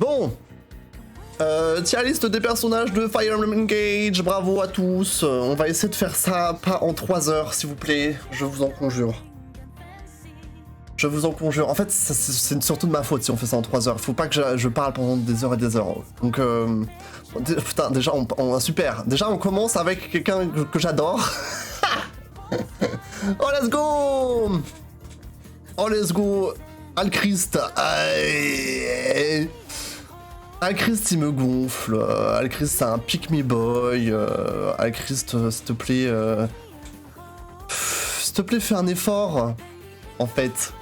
Bon. Tiens, liste des personnages de Fire Emblem Engage, bravo à tous. On va essayer de faire ça pas en 3 heures, s'il vous plaît, je vous en conjure. Je vous en conjure. En fait, c'est surtout de ma faute si on fait ça en 3 heures. Faut pas que je parle pendant des heures et des heures. Donc, putain, déjà, super. Déjà, on commence avec quelqu'un que j'adore. Oh, let's go! Oh, let's go! Alchrist. Alchrist, il me gonfle. Alchrist, c'est un pick me boy. Alchrist, s'il te plaît. S'il te plaît, fais un effort. En fait.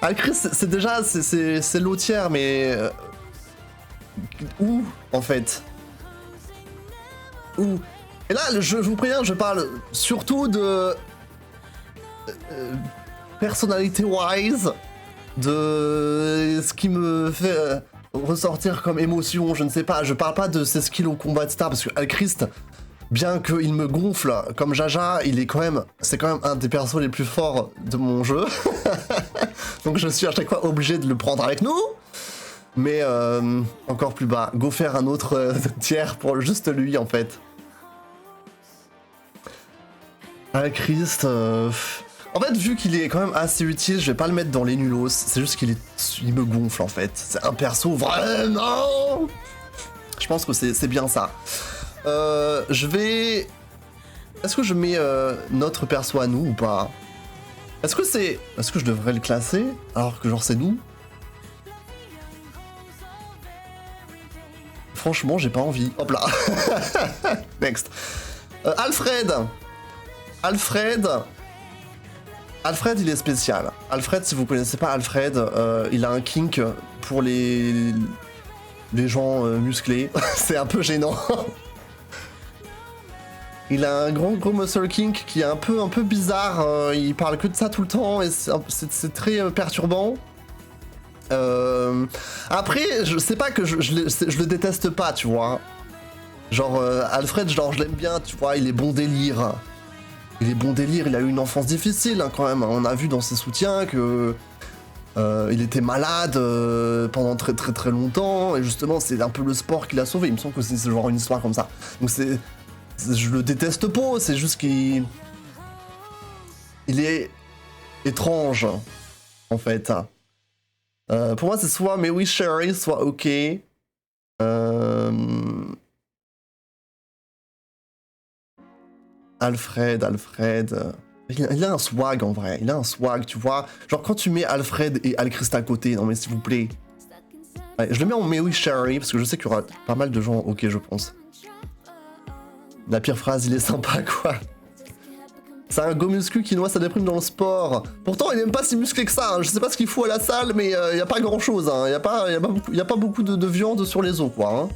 Alchrist, c'est déjà. C'est l'eau tiers, mais. Où, en fait? Où? Et là, je vous préviens, je parle surtout de. Personnalité-wise. De ce qui me fait. Ressortir comme émotion, je ne sais pas, je parle pas de ses skills au combat, etc. Parce que Alchrist, bien qu'il me gonfle comme Jaja, c'est quand même un des persos les plus forts de mon jeu. Donc je suis à chaque fois obligé de le prendre avec nous. Mais encore plus bas, go faire un autre tiers pour juste lui en fait. Alchrist, en fait, vu qu'il est quand même assez utile, je vais pas le mettre dans les nulos. C'est juste qu'il me gonfle en fait. C'est un perso vraiment. Je pense que c'est bien ça. Je vais. Est-ce que je mets notre perso à nous ou pas? Est-ce que je devrais le classer alors que genre c'est nous? Franchement, j'ai pas envie. Hop là. Next. Alfred, il est spécial. Alfred, si vous connaissez pas Alfred, il a un kink pour les gens musclés. C'est un peu gênant. Il a un gros muscle kink qui est un peu bizarre. Il parle que de ça tout le temps et c'est très perturbant. Après, je sais pas que je le déteste pas, tu vois. Genre, Alfred, genre, je l'aime bien, tu vois, il est bon délire. Il a eu une enfance difficile hein, quand même. On a vu dans ses soutiens que il était malade pendant très longtemps et justement c'est un peu le sport qui l'a sauvé. Il me semble que c'est genre une histoire comme ça. Donc je le déteste pas, c'est juste qu'il est étrange en fait. Pour moi c'est soit mais oui Sherry, soit ok. Alfred. Il a un swag en vrai, il a un swag, tu vois. Genre quand tu mets Alfred et Alchrist à côté, non mais s'il vous plaît. Ouais, je le mets en Mary Sherry parce que je sais qu'il y aura pas mal de gens ok je pense. La pire phrase, il est sympa quoi. C'est un go muscu qui noie sa déprime dans le sport. Pourtant il est même pas si musclé que ça, hein. Je sais pas ce qu'il faut à la salle mais y a pas grand chose, hein. Y a pas beaucoup de viande sur les os quoi. Hein.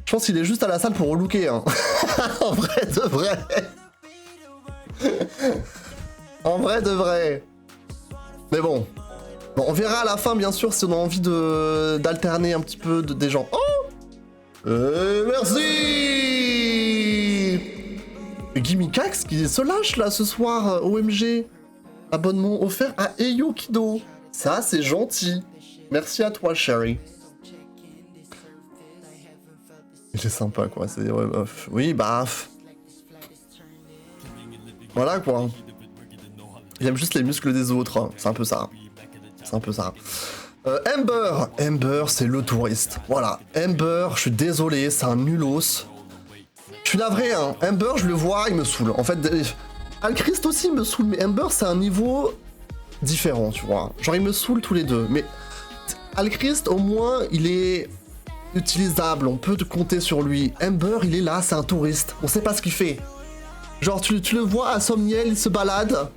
Je pense qu'il est juste à la salle pour relooker. Hein. En vrai de vrai. En vrai de vrai. Mais bon. On verra à la fin bien sûr si on a envie d'alterner un petit peu des gens. Oh merci Gimmikax qui se lâche là ce soir. OMG. Abonnement offert à Eyo Kido. Ça c'est gentil. Merci à toi Sherry. Il est sympa quoi, c'est... Ouais, oui, bah... Voilà quoi. Il aime juste les muscles des autres, hein. C'est un peu ça. C'est un peu ça. Ember, c'est le touriste. Voilà, Ember, je suis désolé, c'est un nulos. Je suis navré, hein. Ember, je le vois, il me saoule. En fait, Alchrist aussi me saoule, mais Ember, c'est un niveau différent, tu vois. Genre, il me saoule tous les deux. Mais Alchrist, au moins, il est... utilisable, on peut compter sur lui. Ember, il est là, c'est un touriste. On sait pas ce qu'il fait. Genre, tu le vois à Somniel, il se balade.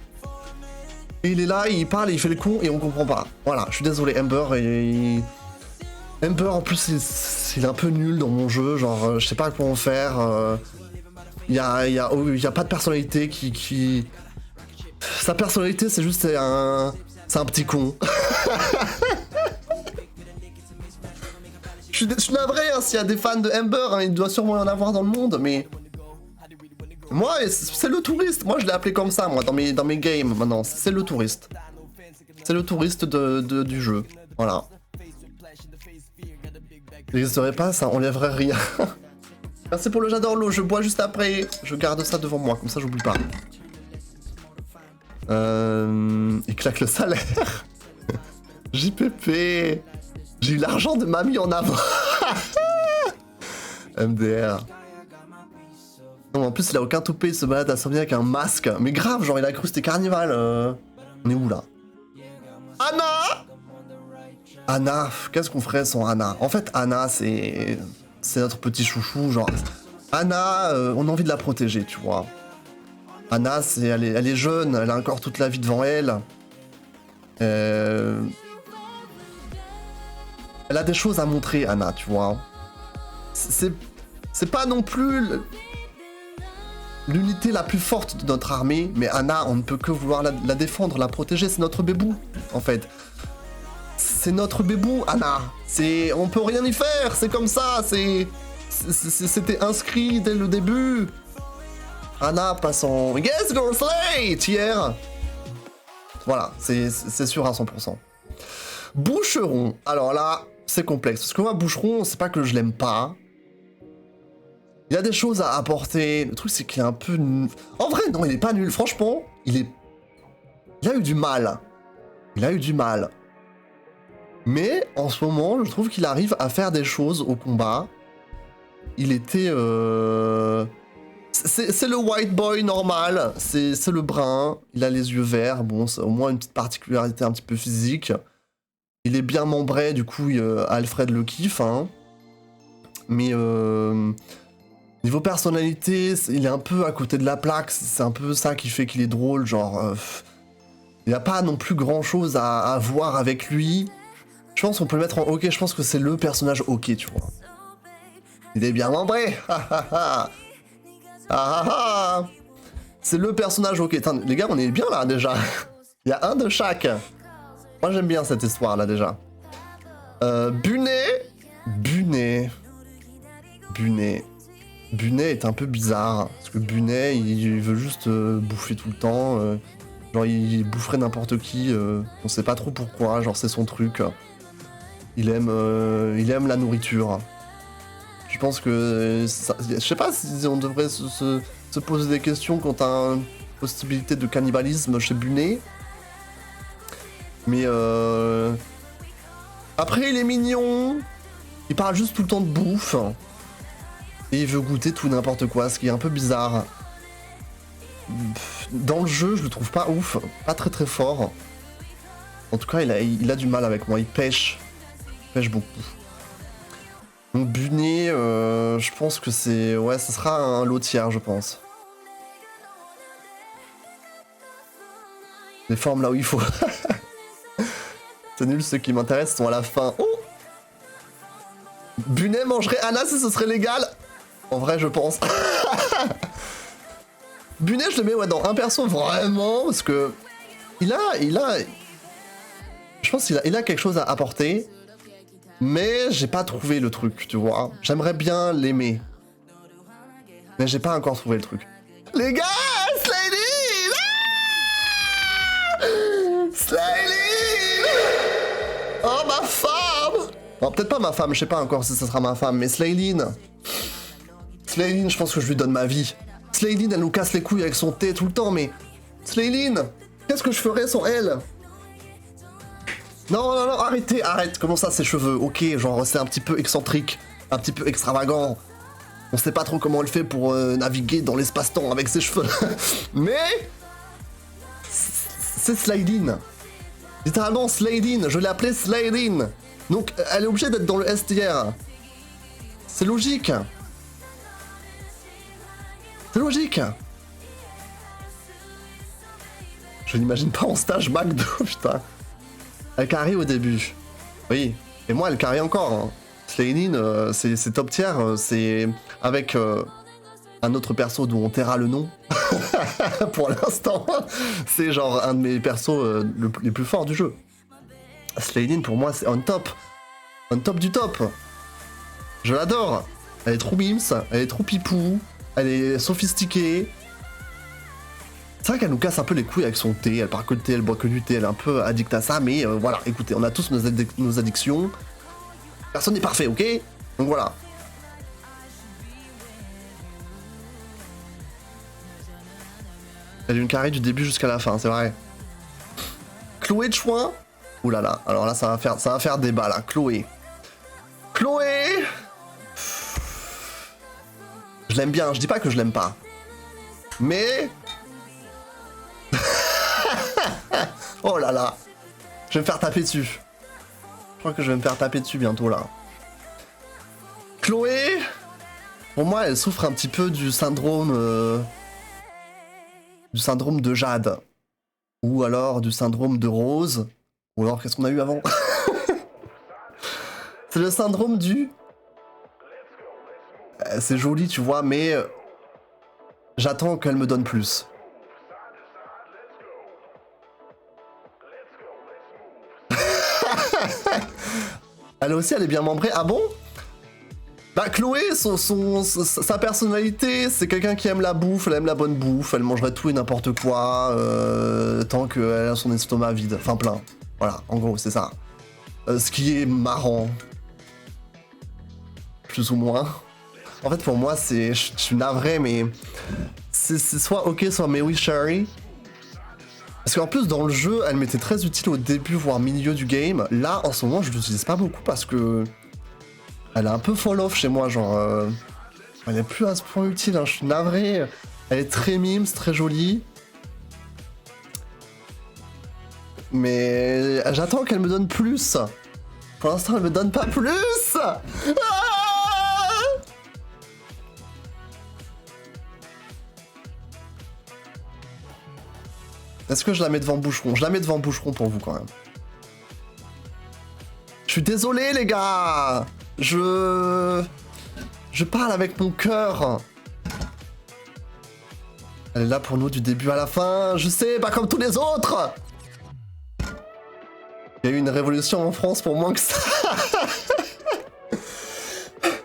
Et il est là, il parle, il fait le con et on comprend pas. Voilà, je suis désolé, Ember. Ember, en plus, il est un peu nul dans mon jeu. Genre, je sais pas quoi en faire. Il y a pas de personnalité qui... Sa personnalité, c'est juste c'est un petit con. Je suis navré hein, s'il y a des fans de Ember, hein, il doit sûrement y en avoir dans le monde, mais... Moi, c'est le touriste, moi je l'ai appelé comme ça, moi, dans mes games, maintenant, c'est le touriste. C'est le touriste du jeu, voilà. n'existerait pas, ça enlèverait rien. Merci pour le j'adore l'eau, je bois juste après. Je garde ça devant moi, comme ça j'oublie pas. Il claque le salaire. JPP. J'ai eu l'argent de mamie en avant. MDR. Non, en plus, il a aucun toupet, il se balade à Saint-Denis avec un masque. Mais grave, genre, il a cru que c'était Carnival. On est où, là? Anna! Anna, qu'est-ce qu'on ferait sans Anna? En fait, Anna, c'est notre petit chouchou, genre... Anna, on a envie de la protéger, tu vois. Anna, elle est jeune, elle a encore toute la vie devant elle. Elle a des choses à montrer, Anna, tu vois. C'est pas non plus l'unité la plus forte de notre armée, mais Anna, on ne peut que vouloir la défendre, la protéger, c'est notre bébou, en fait. C'est notre bébou, Anna. On peut rien y faire, c'est comme ça, c'était inscrit dès le début. Anna passe en Yes, Girl Slate hier. Voilà, c'est sûr à 100%. Boucheron, alors là, c'est complexe. Parce que moi, Boucheron, c'est pas que je l'aime pas. Il a des choses à apporter. Le truc, c'est qu'il est un peu... En vrai, non, il est pas nul. Franchement, il a eu du mal. Il a eu du mal. Mais, en ce moment, je trouve qu'il arrive à faire des choses au combat. Il était... C'est le white boy normal. C'est le brun. Il a les yeux verts. Bon, c'est au moins une petite particularité un petit peu physique. Il est bien membré, du coup, Alfred le kiffe. Hein. Mais... Niveau personnalité, il est un peu à côté de la plaque, c'est un peu ça qui fait qu'il est drôle, genre... il n'y a pas non plus grand chose à voir avec lui. Je pense qu'on peut le mettre en ok, je pense que c'est le personnage ok, tu vois. Il est bien membré. C'est le personnage ok. Attends, les gars, on est bien là déjà. Il y a un de chaque. Moi j'aime bien cette histoire là déjà. Bunet est un peu bizarre, parce que Bunet, il veut juste bouffer tout le temps, genre il boufferait n'importe qui, on sait pas trop pourquoi, genre c'est son truc. Il aime la nourriture. Je pense que... je sais pas si on devrait se poser des questions quant à une possibilité de cannibalisme chez Bunet. Mais après il est mignon, il parle juste tout le temps de bouffe. Et il veut goûter tout n'importe quoi, ce qui est un peu bizarre. Dans le jeu, je le trouve pas ouf, pas très très fort. En tout cas, il a du mal avec moi, il pêche. Il pêche beaucoup. Donc Bunet, je pense que c'est... Ouais, ça sera un lotière, je pense. Les formes là où il faut. C'est nul, ceux qui m'intéressent sont à la fin. Oh! Bunet mangerait Anna si ce serait légal. En vrai, je pense. Bunet, je le mets ouais, dans un perso vraiment, parce que il a... Je pense qu'il a quelque chose à apporter, mais j'ai pas trouvé le truc, tu vois. J'aimerais bien l'aimer, mais j'ai pas encore trouvé le truc. Les gars, Slaylin! Slaylin! Oh, ma femme! Non, peut-être pas ma femme, je sais pas encore si ça sera ma femme, mais Slaylin, je pense que je lui donne ma vie. Slaylin, elle nous casse les couilles avec son thé tout le temps, mais... Slaylin, qu'est-ce que je ferais sans elle? Non, arrête. Comment ça, ses cheveux? Ok, genre, c'est un petit peu excentrique, un petit peu extravagant. On sait pas trop comment elle fait pour naviguer dans l'espace-temps avec ses cheveux. Mais... c'est Slaylin. Littéralement, Slaylin. Je l'ai appelée Slaylin. Donc, elle est obligée d'être dans le S tier. C'est logique. C'est logique. Je l'imagine pas en stage McDo, putain. Elle carry au début. Oui. Et moi, elle carry encore. Hein. Slaylin, c'est top tier. C'est avec un autre perso dont on taira le nom. Pour l'instant. C'est genre un de mes persos les plus forts du jeu. Slaylin, pour moi, c'est on top. On top du top. Je l'adore. Elle est trop mims. Elle est trop pipou. Elle est sophistiquée. C'est vrai qu'elle nous casse un peu les couilles avec son thé. Elle parle que de thé, elle boit que du thé. Elle est un peu addict à ça. Mais voilà, écoutez, on a tous nos addictions. Personne n'est parfait, ok? Donc voilà. Elle a une carré du début jusqu'à la fin, c'est vrai. Chloé Chouin. Ouh là là, alors là ça va faire débat là. Chloé. Chloé. Je l'aime bien, je dis pas que je l'aime pas. Mais... oh là là. Je vais me faire taper dessus. Je crois que je vais me faire taper dessus bientôt là. Chloé, pour moi, elle souffre un petit peu du syndrome de Jade. Ou alors du syndrome de Rose. Ou alors, qu'est-ce qu'on a eu avant? C'est le syndrome du... c'est joli, tu vois, mais... j'attends qu'elle me donne plus. Elle aussi, elle est bien membrée. Ah bon? Bah Chloé, sa personnalité, c'est quelqu'un qui aime la bouffe, elle aime la bonne bouffe, elle mangerait tout et n'importe quoi, tant qu'elle a son estomac vide, enfin plein. Voilà, en gros, c'est ça. Ce qui est marrant. Plus ou moins. En fait, pour moi, c'est... je suis navré, mais... c'est soit ok, soit mais oui, Sherry. Parce qu'en plus, dans le jeu, elle m'était très utile au début, voire milieu du game. Là, en ce moment, je l'utilise pas beaucoup parce que... elle est un peu fall off chez moi, genre... elle est plus à ce point utile, hein. Je suis navré. Elle est très mimes, très jolie. Mais... j'attends qu'elle me donne plus. Pour l'instant, elle me donne pas plus. Ah! Est-ce que je la mets devant Boucheron? Je la mets devant Boucheron pour vous, quand même. Je suis désolé, les gars. Je parle avec mon cœur. Elle est là pour nous du début à la fin. Je sais, pas comme tous les autres. Il y a eu une révolution en France pour moins que ça.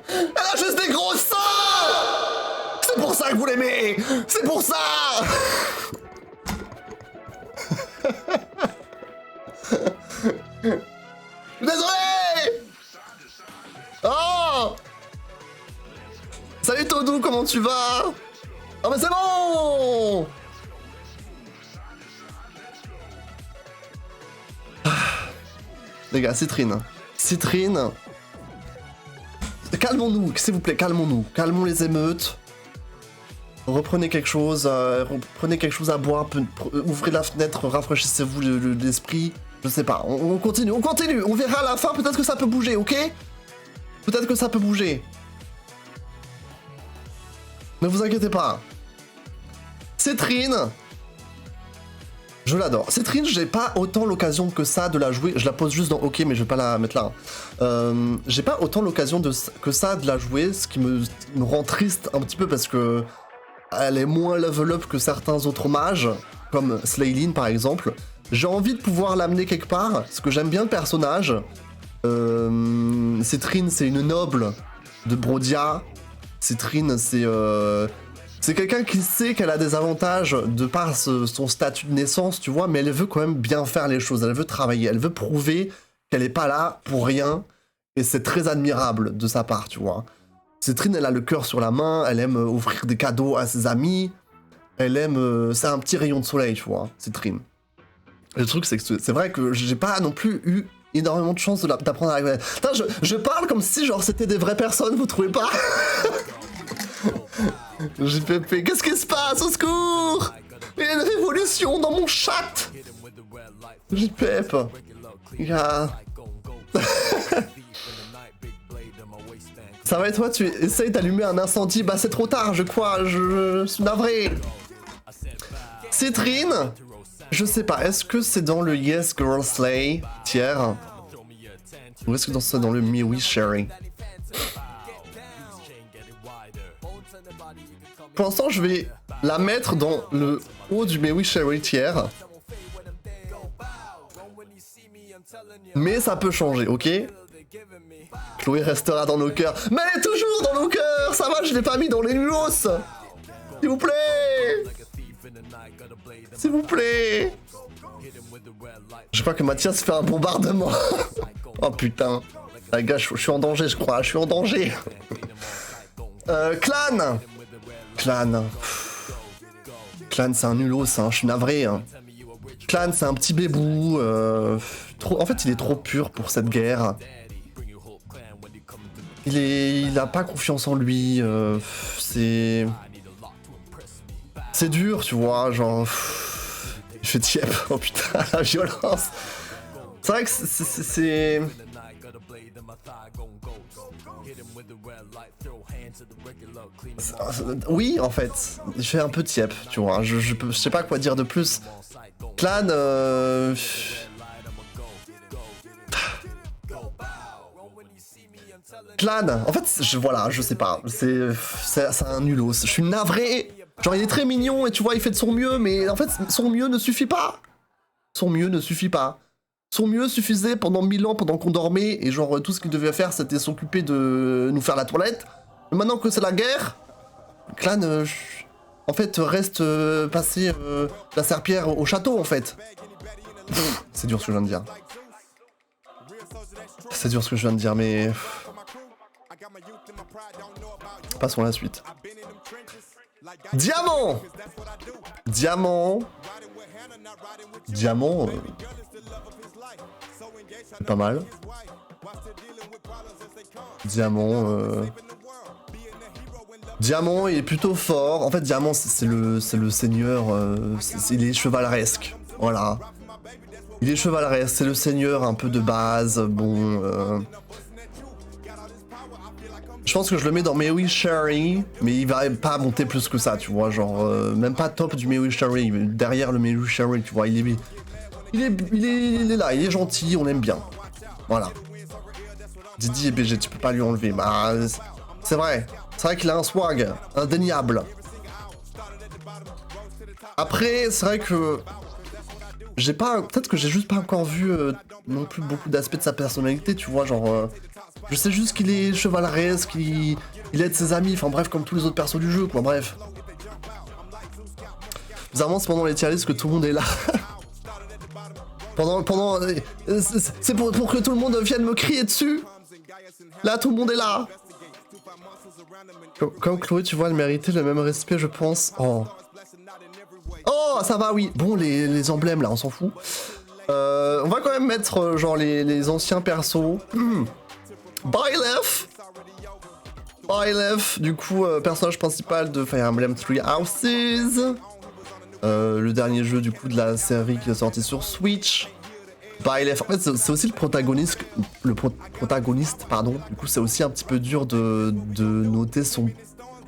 Elle a juste des gros seins. C'est pour ça que vous l'aimez. C'est pour ça. Désolé. Oh. Salut Todou, comment tu vas? Oh mais c'est bon. Les gars, Citrine. Citrine. Calmons-nous, s'il vous plaît, calmons-nous. Calmons les émeutes. Reprenez quelque chose à boire, ouvrez la fenêtre, rafraîchissez-vous l'esprit. Je sais pas, on continue, on verra à la fin, peut-être que ça peut bouger, ok? Peut-être que ça peut bouger. Ne vous inquiétez pas. Citrine. Je l'adore. Citrine, j'ai pas autant l'occasion que ça de la jouer. Je la pose juste dans OK, mais je vais pas la mettre là. J'ai pas autant l'occasion que ça de la jouer, ce qui me rend triste un petit peu parce que elle est moins level up que certains autres mages, comme Slaylin par exemple. J'ai envie de pouvoir l'amener quelque part, parce que j'aime bien le personnage. Citrine, c'est une noble de Brodia. Citrine, c'est quelqu'un qui sait qu'elle a des avantages de par son statut de naissance, tu vois, mais elle veut quand même bien faire les choses, elle veut travailler, elle veut prouver qu'elle est pas là pour rien, et c'est très admirable de sa part, tu vois. Citrine, elle a le cœur sur la main, elle aime offrir des cadeaux à ses amis, elle aime... c'est un petit rayon de soleil, tu vois, Citrine. Le truc, c'est que c'est vrai que j'ai pas non plus eu énormément de chance d'apprendre à... Putain, je parle comme si, genre, c'était des vraies personnes, vous trouvez pas? JPP, qu'est-ce qui se passe? Au secours! Il y a une révolution dans mon chat! JPP, ça va et toi? Tu essayes d'allumer un incendie? Bah c'est trop tard, je crois, je suis navré. Citrine, je sais pas, est-ce que c'est dans le Yes Girl Slay tiers? Ou est-ce que c'est dans le Me We Sharing? Pour l'instant, je vais la mettre dans le haut du Me We Sharing tiers. Mais ça peut changer, ok? Chloé restera dans nos cœurs. Mais elle est toujours dans nos cœurs! Ça va, je l'ai pas mis dans les nulos! S'il vous plaît! S'il vous plaît! Je crois que Mathias fait un bombardement. Oh putain. La gars, je suis en danger, je crois. Je suis en danger. Clan. Clan. Clan, c'est un nulos, hein. Je suis navré. Hein. Clan, c'est un petit bébou. En fait, il est trop pur pour cette guerre. Il a pas confiance en lui. C'est dur, tu vois. Genre. Il fait tiep. Oh putain, la violence. C'est vrai que c'est. Oui, en fait, il fait un peu tiep, tu vois. Je sais pas quoi dire de plus. Clan, Clan, en fait, voilà, je sais pas. C'est un nulos. Je suis navré. Genre, il est très mignon et tu vois, il fait de son mieux, mais en fait, son mieux ne suffit pas. Son mieux ne suffit pas. Son mieux suffisait pendant 1000 ans, pendant qu'on dormait, et genre, tout ce qu'il devait faire, c'était s'occuper de nous faire la toilette. Mais maintenant que c'est la guerre, Clan, en fait, reste passer la serpillère au château, en fait. C'est dur ce que je viens de dire. C'est dur ce que je viens de dire, mais... Passons à la suite. Diamant. Diamant. Diamant. C'est pas mal. Diamant. Diamant il est plutôt fort. En fait, Diamant, c'est le seigneur. Il est chevaleresque. Voilà. Il est chevaleresque. C'est le seigneur un peu de base. Bon. Je pense que je le mets dans Mewi Sherry, mais il va pas monter plus que ça, tu vois, genre même pas top du Mewi Sherry, derrière le Mewi Sherry, tu vois, il est là, il est gentil, on aime bien. Voilà. Didi et BG, tu peux pas lui enlever. Bah, c'est vrai qu'il a un swag indéniable. Après, c'est vrai que j'ai pas, peut-être que j'ai juste pas encore vu non plus beaucoup d'aspects de sa personnalité, tu vois, genre. Je sais juste qu'il est chevaleresque, il aide ses amis, enfin bref, comme tous les autres persos du jeu, quoi, bref. Bizarrement, c'est pendant les tier lists que tout le monde est là. C'est pour que tout le monde vienne me crier dessus. Là, tout le monde est là. Comme Chloé, tu vois, elle méritait le même respect, je pense. Oh. Oh, ça va, oui. Bon, les emblèmes, là, on s'en fout. On va quand même mettre, genre, les anciens persos. Byleth, du coup, personnage principal de Fire Emblem Three Houses. Le dernier jeu, du coup, de la série qui est sorti sur Switch. Byleth, en fait, c'est aussi le protagoniste, pardon. Du coup, c'est aussi un petit peu dur de noter son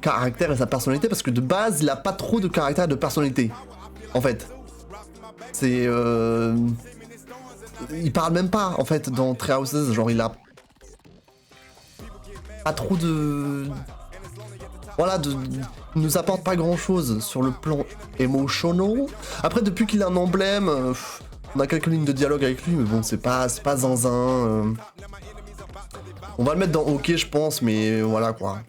caractère et sa personnalité, parce que de base, il a pas trop de caractère et de personnalité. En fait. C'est... Il parle même pas, en fait, dans Three Houses. Genre, il a pas trop de... Voilà, il nous apporte pas grand chose sur le plan emotional. Après, depuis qu'il a un emblème, on a quelques lignes de dialogue avec lui, mais bon, c'est pas zinzin. On va le mettre dans OK, je pense, mais voilà quoi.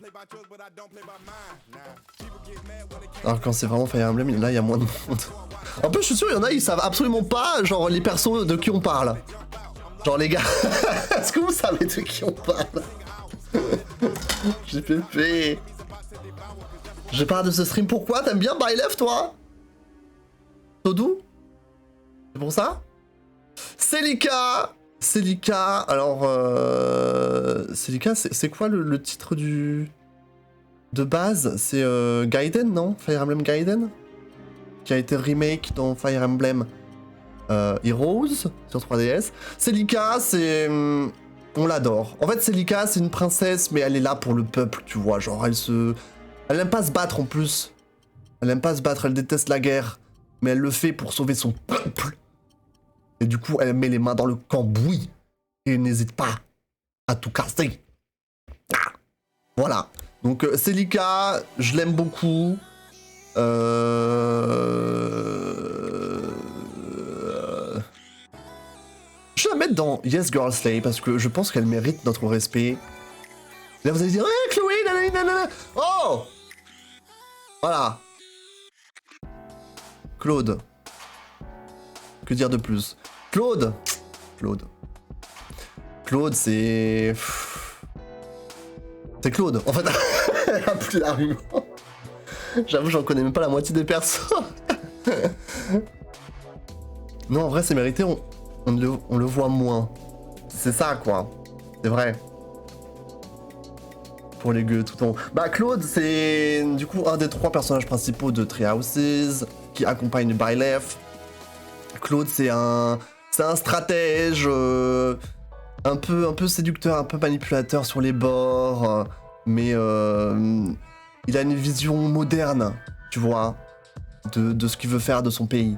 Alors quand c'est vraiment Fire Emblem, là il y a moins de monde. En plus, je suis sûr, il y en a, ils savent absolument pas, genre, les persos de qui on parle. Genre, les gars, est-ce que vous savez de qui on parle? J'ai fait. Je parle de ce stream, pourquoi? T'aimes bien Byleth, toi? Todou? C'est pour ça? Celica, alors... Celica, c'est quoi le titre de base? C'est Gaiden, non? Fire Emblem Gaiden? Qui a été remake dans Fire Emblem Heroes sur 3DS. Celica, c'est... on l'adore. En fait, Celica, c'est une princesse, mais elle est là pour le peuple, tu vois. Genre, elle aime pas se battre en plus. Elle aime pas se battre, elle déteste la guerre. Mais elle le fait pour sauver son peuple. Et du coup, elle met les mains dans le cambouis. Et n'hésite pas à tout casser. Ah, voilà. Donc, Celica, je l'aime beaucoup. Je vais la mettre dans Yes Girl Slay parce que je pense qu'elle mérite notre respect. Là, vous allez dire, ouais, Chloé, nanana. Oh! Voilà. Claude. Que dire de plus? Claude. Claude, c'est... C'est Claude, en fait. Elle a plus d'argument. J'avoue, j'en connais même pas la moitié des persos. Non, en vrai, c'est mérité, on le voit moins. C'est ça, quoi. C'est vrai. Pour les gueux tout en haut. Bah, Claude, c'est du coup un des 3 personnages principaux de Three Houses qui accompagne Byleth. Claude, c'est un stratège un peu séducteur, un peu manipulateur sur les bords, mais il a une vision moderne, tu vois, de ce qu'il veut faire de son pays.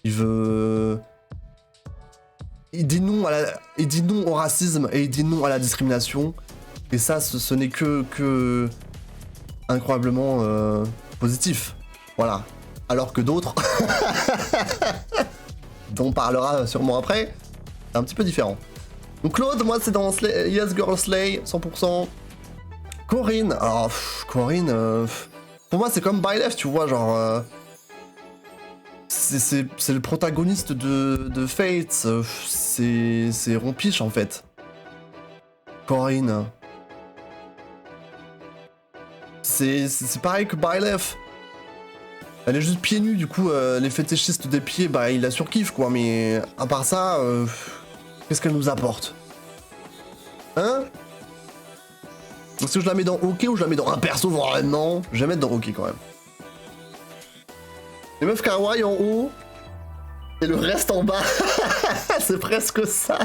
Il dit non au racisme et il dit non à la discrimination. Et ça, ce n'est que incroyablement positif. Voilà. Alors que d'autres, dont on parlera sûrement après, c'est un petit peu différent. Donc Claude, moi c'est dans Yes Girl Slay, 100%. Corinne, alors Corinne, pour moi c'est comme Byleth, tu vois, genre... c'est le protagoniste de Fate, c'est Rompiche en fait. Corinne. C'est pareil que Byleth. Elle est juste pieds nus, du coup, les fétichistes des pieds, bah, ils la surkiffent, quoi, mais à part ça, qu'est-ce qu'elle nous apporte? Hein? Est-ce que je la mets dans hockey ou je la mets dans un perso vraiment? Je vais la mettre dans hockey, quand même. Les meufs kawaii en haut, et le reste en bas. C'est presque ça.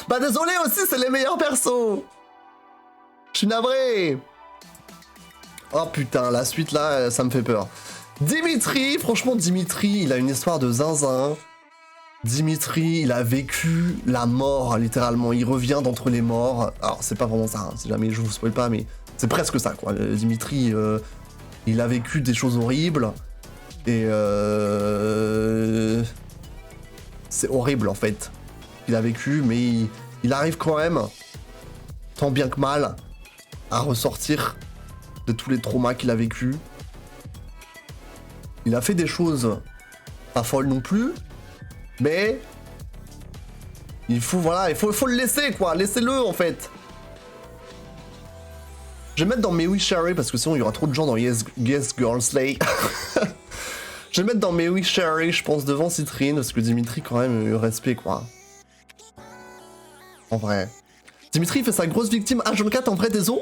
Bah, désolé aussi, c'est les meilleurs persos. Je suis navré. Oh putain, la suite là, ça me fait peur. Dimitri, franchement Dimitri, il a une histoire de zinzin. Dimitri, il a vécu la mort, littéralement. Il revient d'entre les morts. Alors, c'est pas vraiment ça, hein, si jamais je vous spoil pas, mais c'est presque ça, quoi. Dimitri, il a vécu des choses horribles. Et c'est horrible, en fait. Il a vécu, mais il arrive quand même, tant bien que mal, à ressortir de tous les traumas qu'il a vécu. Il a fait des choses pas folles non plus, mais il faut, voilà, il faut le laisser, quoi. Laissez-le, en fait. Je vais mettre dans May We Share It, parce que sinon il y aura trop de gens dans Yes Girl Slay. Je vais mettre dans May We Share It, je pense, devant Citrine, parce que Dimitri, quand même, respect, quoi. En vrai. Dimitri fait sa grosse victime H24 en vrai des os.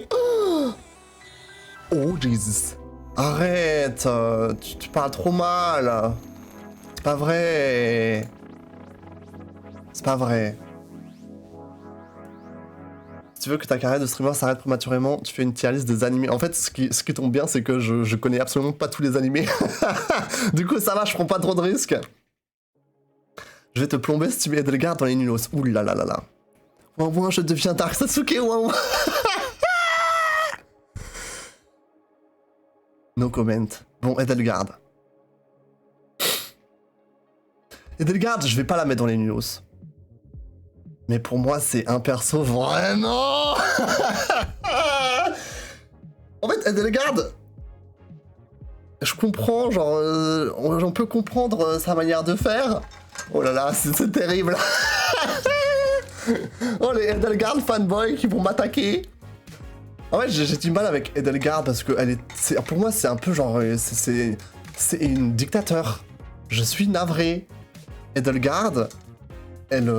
Oh, Jesus. Arrête, tu parles trop mal. C'est pas vrai. C'est pas vrai. Si tu veux que ta carrière de streamer s'arrête prématurément, tu fais une tier list des animés. En fait, ce qui tombe bien, c'est que je connais absolument pas tous les animés. Du coup, ça va, je prends pas trop de risques. Je vais te plomber si tu mets Edelgard dans les nulos. Ouh là là là là. Ouah, je deviens Dark Sasuke, ouah. No comment. Bon, Edelgard. Edelgard, je vais pas la mettre dans les nulos. Mais pour moi, c'est un perso vraiment... En fait, Edelgard... Je comprends, genre... on peut comprendre sa manière de faire. Oh là là, c'est terrible. Oh, les Edelgard fanboys qui vont m'attaquer. En fait, j'ai du mal avec Edelgard parce que pour moi, c'est un peu genre... C'est une dictateur. Je suis navré. Edelgard... Elle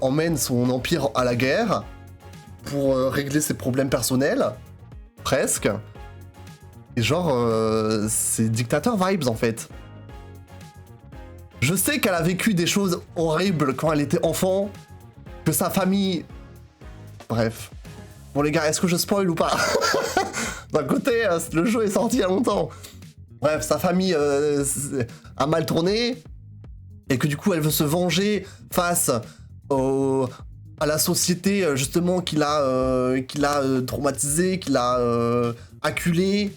emmène son empire à la guerre pour régler ses problèmes personnels, presque. Et genre, c'est dictateur vibes en fait. Je sais qu'elle a vécu des choses horribles quand elle était enfant, que sa famille... Bref. Bon les gars, est-ce que je spoil ou pas? D'un côté, le jeu est sorti il y a longtemps. Bref, sa famille a mal tourné. Et que du coup, elle veut se venger face à la société, justement, qui l'a traumatisée, qui l'a acculée.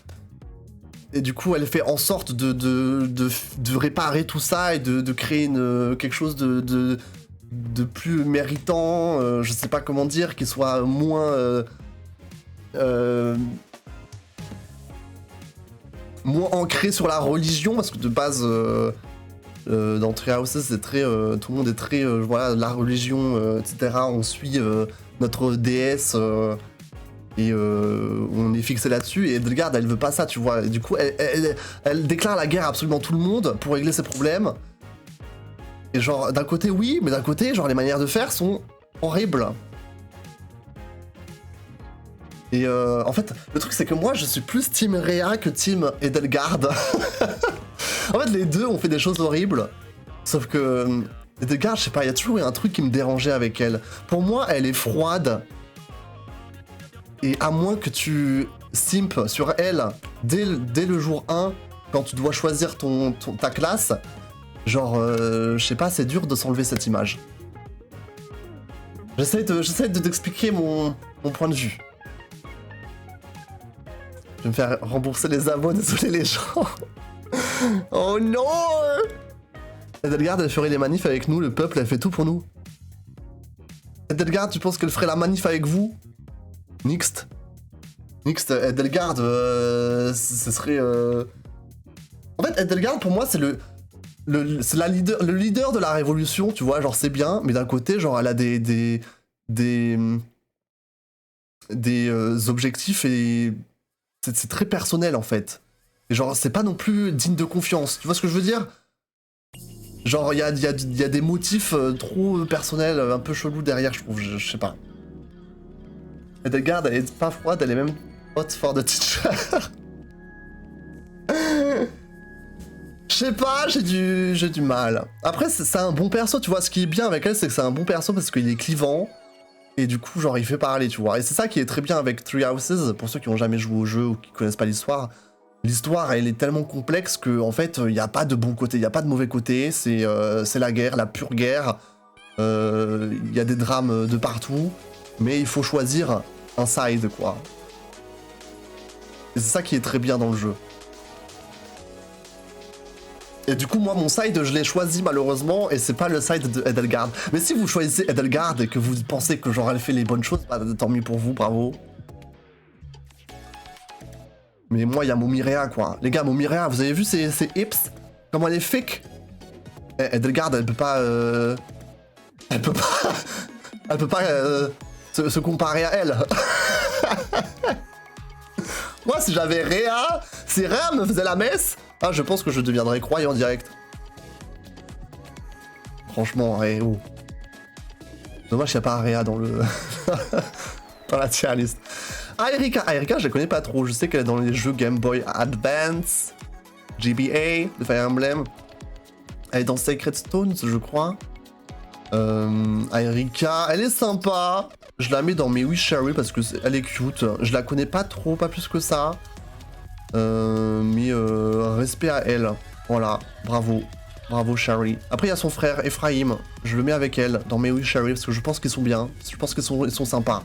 Et du coup, elle fait en sorte de réparer tout ça et de créer quelque chose de plus méritant, je sais pas comment dire, qui soit moins ancré sur la religion, parce que de base... Dans Treehouse, c'est très, tout le monde est très, voilà, la religion, etc. On suit notre déesse et on est fixé là-dessus. Et Edelgard, elle veut pas ça, tu vois. Et du coup, elle déclare la guerre à absolument tout le monde pour régler ses problèmes. Et genre, d'un côté, oui, mais d'un côté, genre, les manières de faire sont horribles. Et en fait, le truc, c'est que moi, je suis plus Team Rhea que Team Edelgard. En fait, les deux ont fait des choses horribles. Sauf que Edelgard, je sais pas, il y a toujours eu un truc qui me dérangeait avec elle. Pour moi, elle est froide. Et à moins que tu simp sur elle dès le jour 1, quand tu dois choisir ta classe, genre, je sais pas, c'est dur de s'enlever cette image. J'essaie de t'expliquer mon point de vue. Je vais me faire rembourser les abos, désolé les gens. Oh non! Edelgard, elle ferait les manifs avec nous, le peuple, elle fait tout pour nous. Edelgard, tu penses qu'elle ferait la manif avec vous? Nixt, Edelgard, ce serait... En fait, Edelgard, pour moi, c'est le leader de la révolution, tu vois, genre c'est bien, mais d'un côté, genre elle a des objectifs et c'est très personnel en fait. Et genre c'est pas non plus digne de confiance, tu vois ce que je veux dire? Genre il y a des motifs trop personnels, un peu chelous derrière, je trouve, je sais pas. Edelgard, elle est pas froide, elle est même hot for the teacher. Je sais pas, j'ai du mal. Après, c'est un bon perso, tu vois. Ce qui est bien avec elle, c'est que c'est un bon perso parce qu'il est clivant. Et du coup, genre, il fait parler, tu vois. Et c'est ça qui est très bien avec Treehouses, pour ceux qui ont jamais joué au jeu ou qui connaissent pas l'histoire. L'histoire, elle est tellement complexe que, en fait, il n'y a pas de bon côté, il n'y a pas de mauvais côté. C'est la guerre, la pure guerre. Il y a des drames de partout. Mais il faut choisir un side, quoi. Et c'est ça qui est très bien dans le jeu. Et du coup, moi, mon side, je l'ai choisi malheureusement, et c'est pas le side de Edelgard. Mais si vous choisissez Edelgard et que vous pensez que genre elle fait les bonnes choses, bah, tant mieux pour vous, bravo. Mais moi, il y a Momirea, quoi. Les gars, Momirea, vous avez vu ses hips? Comment elle est fake? Edelgard, elle peut pas... Elle peut pas... Elle peut pas se comparer à elle. Moi, si j'avais Rhea, si Rhea me faisait la messe, ah, je pense que je deviendrais croyant direct. Franchement, ouais, oh. Dommage qu'il n'y a pas Rhea dans le... dans la tier list. Aerika, je la connais pas trop. Je sais qu'elle est dans les jeux Game Boy Advance, GBA, de Fire Emblem. Elle est dans Sacred Stones, je crois. Aerika, elle est sympa. Je la mets dans mes Wish Sherry parce que elle est cute. Je la connais pas trop, pas plus que ça. Mais respect à elle. Voilà, bravo. Bravo Sherry. Après il y a son frère Ephraim. Je le mets avec elle dans mes Wish Sherry parce que je pense qu'ils sont bien. Je pense qu'ils sont sympas.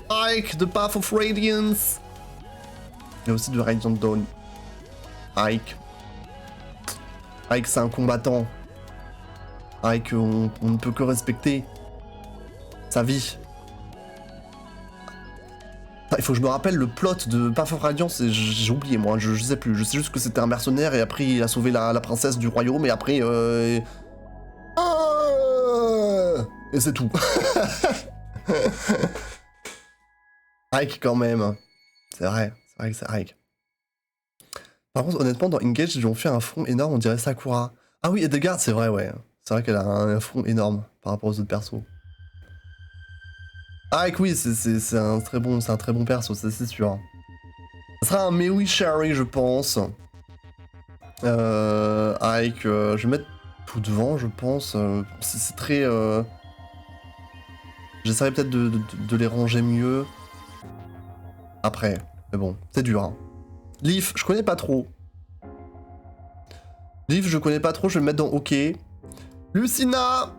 Ike, The Path of Radiance. Il y a aussi de Radiant Dawn. Ike, c'est un combattant. Ike, on ne peut que respecter sa vie. Il faut que je me rappelle le plot de Path of Radiance, j'ai oublié moi, je sais plus. Je sais juste que c'était un mercenaire et après il a sauvé la princesse du royaume et après... Et c'est tout. Ike quand même. C'est vrai que c'est Ike. Par contre, honnêtement, dans Engage, ils ont fait un front énorme, on dirait Sakura. Ah oui, Edelgard, c'est vrai, ouais. C'est vrai qu'elle a un front énorme par rapport aux autres persos. Ike, oui, c'est un très bon perso, c'est sûr. Ce sera un Mewi Sherry, je pense. Ike, je vais mettre tout devant, je pense. C'est très... J'essaierai peut-être de les ranger mieux. Après, mais bon, c'est dur. Hein. Leaf, je connais pas trop. Leaf, je connais pas trop, je vais le mettre dans OK. Lucina,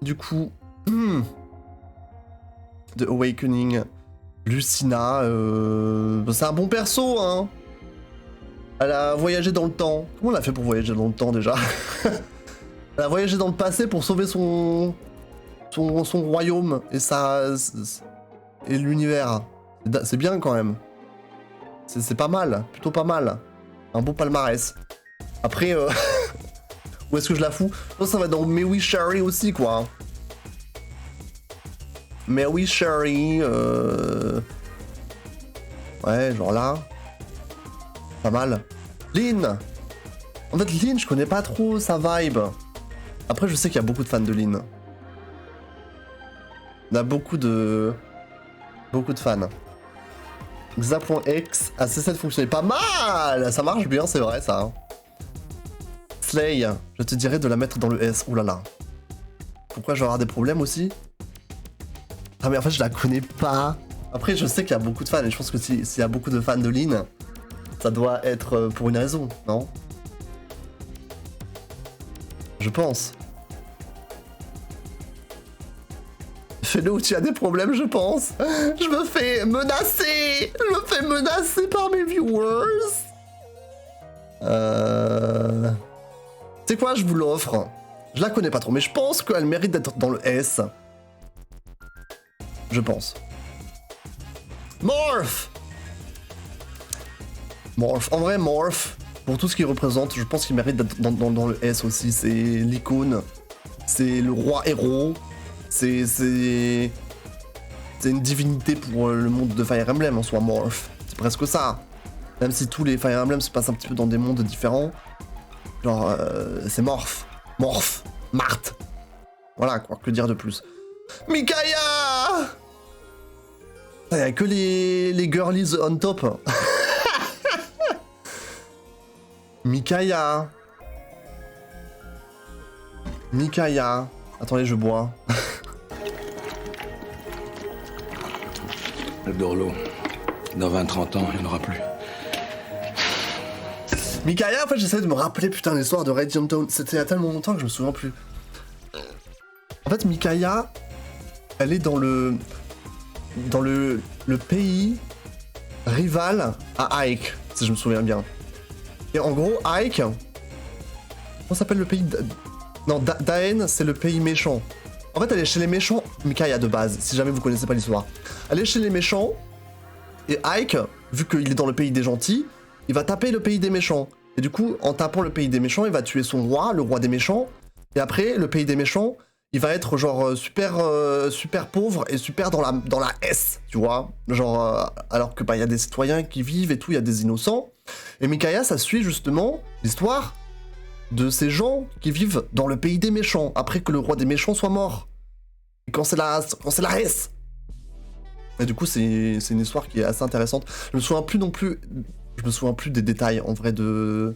du coup... The Awakening. Lucina, c'est un bon perso, hein. Elle a voyagé dans le temps. Comment elle a fait pour voyager dans le temps, déjà? Elle a voyagé dans le passé pour sauver son royaume et et l'univers. C'est bien, quand même. C'est pas mal, plutôt pas mal. Un beau palmarès. Après, où est-ce que je la fous? Je pense que ça va être dans Mais oui Chérie aussi, quoi. Mais oui Chérie, ouais, genre là. Pas mal. Lynn. En fait, Lynn, je connais pas trop sa vibe. Après, je sais qu'il y a beaucoup de fans de Lynn. Il y a beaucoup de fans. Xa.x a cessé de fonctionner. Pas mal. Ça marche bien, c'est vrai, ça. Slay, je te dirais de la mettre dans le S. Ouh là là. Pourquoi je vais avoir des problèmes aussi? Ah mais en fait, je la connais pas. Après, je sais qu'il y a beaucoup de fans, et je pense que s'il y a beaucoup de fans de Lynn, ça doit être pour une raison, non? Je pense. Fais-le où tu as des problèmes, je pense. Je me fais menacer. Je me fais menacer par mes viewers. C'est quoi, je vous l'offre. Je la connais pas trop, mais je pense qu'elle mérite d'être dans le S. Je pense. Morph. Morph. En vrai, Morph, pour tout ce qu'il représente, je pense qu'il mérite d'être dans le S aussi. C'est l'icône. C'est le roi héros. C'est une divinité pour le monde de Fire Emblem en soi, Morph. C'est presque ça. Même si tous les Fire Emblem se passent un petit peu dans des mondes différents. Genre, c'est Morph. Morph. Marthe. Voilà, quoi, que dire de plus. Micaiah! Il n'y a que les girlies on top. Micaiah. Micaiah. Attendez, je bois. Le Dorlo. Dans 20-30 ans, il n'y en aura plus. Micaiah, en fait, j'essaie de me rappeler, putain, l'histoire de Radiant Dawn. C'était il y a tellement longtemps que je me souviens plus. En fait, Micaiah, elle est dans le pays rival à Ike, si je me souviens bien. Et en gros, Ike, comment s'appelle le pays Non, Daen, c'est le pays méchant. En fait, elle est chez les méchants, Micaiah de base, si jamais vous connaissez pas l'histoire. Elle est chez les méchants, et Ike, vu qu'il est dans le pays des gentils, il va taper le pays des méchants. Et du coup, en tapant le pays des méchants, il va tuer son roi, le roi des méchants. Et après, le pays des méchants, il va être genre super pauvre et super dans la S, tu vois. Genre, alors que bah, y a des citoyens qui vivent et tout, il y a des innocents. Et Micaiah, ça suit justement l'histoire de ces gens qui vivent dans le pays des méchants, après que le roi des méchants soit mort. Et quand c'est la S. Et du coup, c'est une histoire qui est assez intéressante. Je me souviens plus des détails, en vrai, de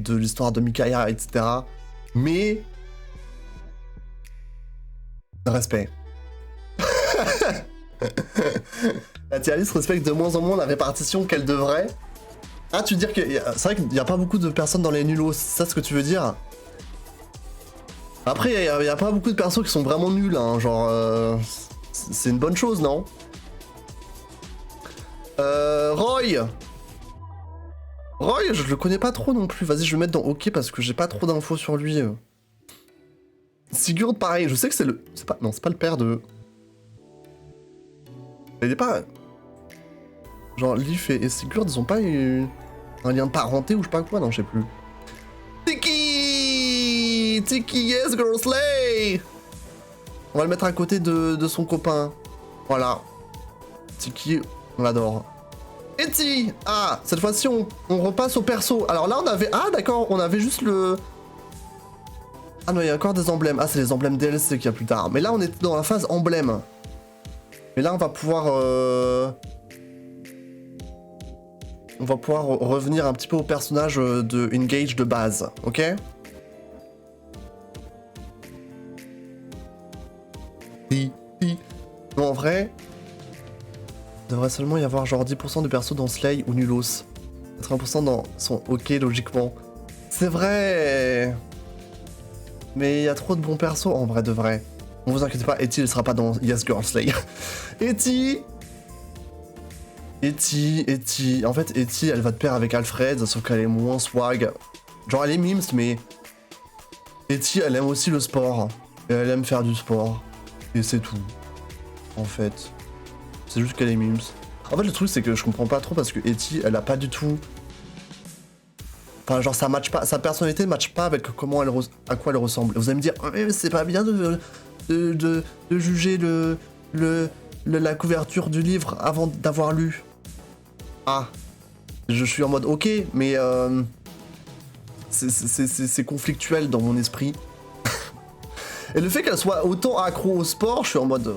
l'histoire de Micaiah, etc. Mais... respect. La tier list respecte de moins en moins la répartition qu'elle devrait. Ah, tu veux dire que... C'est vrai qu'il n'y a pas beaucoup de personnes dans les nulos, c'est ça ce que tu veux dire? Après, il n'y a pas beaucoup de persos qui sont vraiment nuls, hein, genre... c'est une bonne chose, non? Roy! Roy, je le connais pas trop non plus. Vas-y, je vais le mettre dans OK parce que j'ai pas trop d'infos sur lui. Sigurd, pareil, je sais que c'est le... Non, c'est pas le père de... Il est pas... Genre, Leaf et Sigurd, ils ont pas eu un lien de parenté ou je sais pas quoi, non, je sais plus. Tiki! Tiki, yes, girl, slay! On va le mettre à côté de son copain. Voilà. Tiki, on l'adore. Eti! Ah, cette fois-ci, on repasse au perso. Alors là, on avait... Ah, d'accord, on avait juste le... Ah non, il y a encore des emblèmes. Ah, c'est les emblèmes DLC qu'il y a plus tard. Mais là, on est dans la phase emblème. Et là, on va pouvoir... On va pouvoir revenir un petit peu au personnage de Engage de base, ok? Non, en vrai, il devrait seulement y avoir genre 10% de persos dans Slay ou Nulos. 80% dans sont ok logiquement. C'est vrai. Mais il y a trop de bons persos en vrai de vrai. Ne vous inquiétez pas, Eti, elle sera pas dans Yes Girl Slay. Eti. En fait, Eti, elle va de pair avec Alfred, sauf qu'elle est moins swag. Genre, elle est mimes, mais... Eti, elle aime aussi le sport. Et elle aime faire du sport. Et c'est tout. En fait. C'est juste qu'elle est mimes. En fait, le truc, c'est que je comprends pas trop parce que Eti, elle a pas du tout Enfin, genre, ça match pas, sa personnalité ne match pas avec à quoi elle ressemble. Et vous allez me dire, oh, mais c'est pas bien de juger la couverture du livre avant d'avoir lu. Ah, je suis en mode, ok, mais c'est conflictuel dans mon esprit. Et le fait qu'elle soit autant accro au sport, je suis en mode...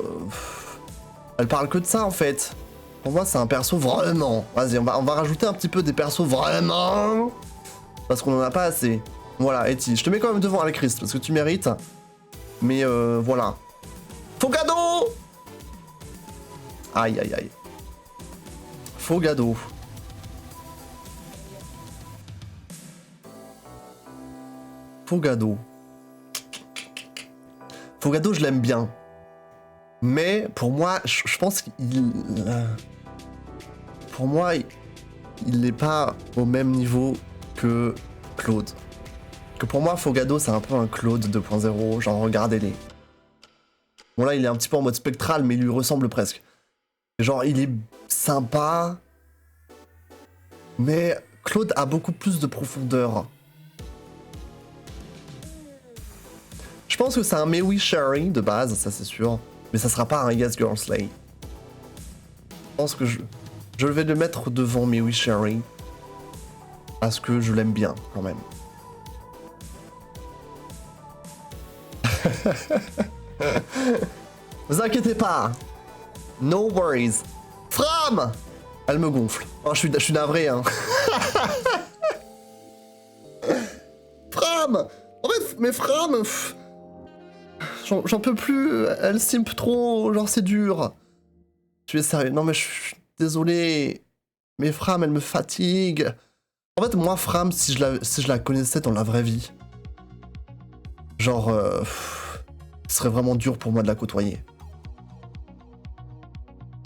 elle parle que de ça, en fait. Pour moi, c'est un perso vraiment. Vas-y, on va rajouter un petit peu des persos vraiment. Parce qu'on en a pas assez. Voilà, Eti, je te mets quand même devant avec Christ, parce que tu mérites. Mais voilà. Fogado! Aïe, aïe, aïe. Fogado. Fogado. Fogado, je l'aime bien. Mais pour moi, je pense qu'il... pour moi, il n'est pas au même niveau que Claude. Que pour moi, Fogado, c'est un peu un Claude 2.0, genre regardez-les. Bon là, il est un petit peu en mode spectral, mais il lui ressemble presque. Genre, il est sympa, mais Claude a beaucoup plus de profondeur. Je pense que c'est un Mewi Sherry de base, ça c'est sûr, mais ça sera pas un Yes Girl Slay. Je pense que je vais le mettre devant Mewi Sherry, parce que je l'aime bien quand même. Vous inquiétez pas, no worries. Fram, elle me gonfle. Oh, je suis navré, hein. Fram, en fait, mais Fram, j'en peux plus. Elle simp trop, genre c'est dur. Tu es sérieux? Non mais je suis désolé. Mais Fram, elle me fatigue. En fait, moi, Fram, si je la connaissais dans la vraie vie, genre, ce serait vraiment dur pour moi de la côtoyer.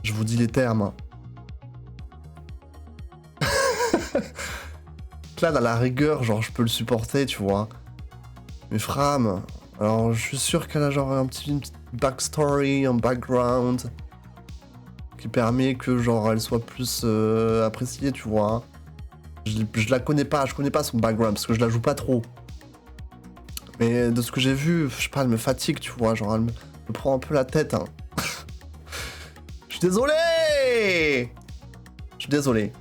Je vous dis les termes. Hein. Clad, à la rigueur, genre, je peux le supporter, tu vois. Mais Fram, alors, je suis sûr qu'elle a genre une petite backstory, un background qui permet que, genre, elle soit plus appréciée, tu vois. Je la connais pas, je connais pas son background parce que je la joue pas trop. Mais de ce que j'ai vu, je sais pas, elle me fatigue, tu vois, genre, elle me prend un peu la tête, hein. Je suis désolé! Je suis désolé.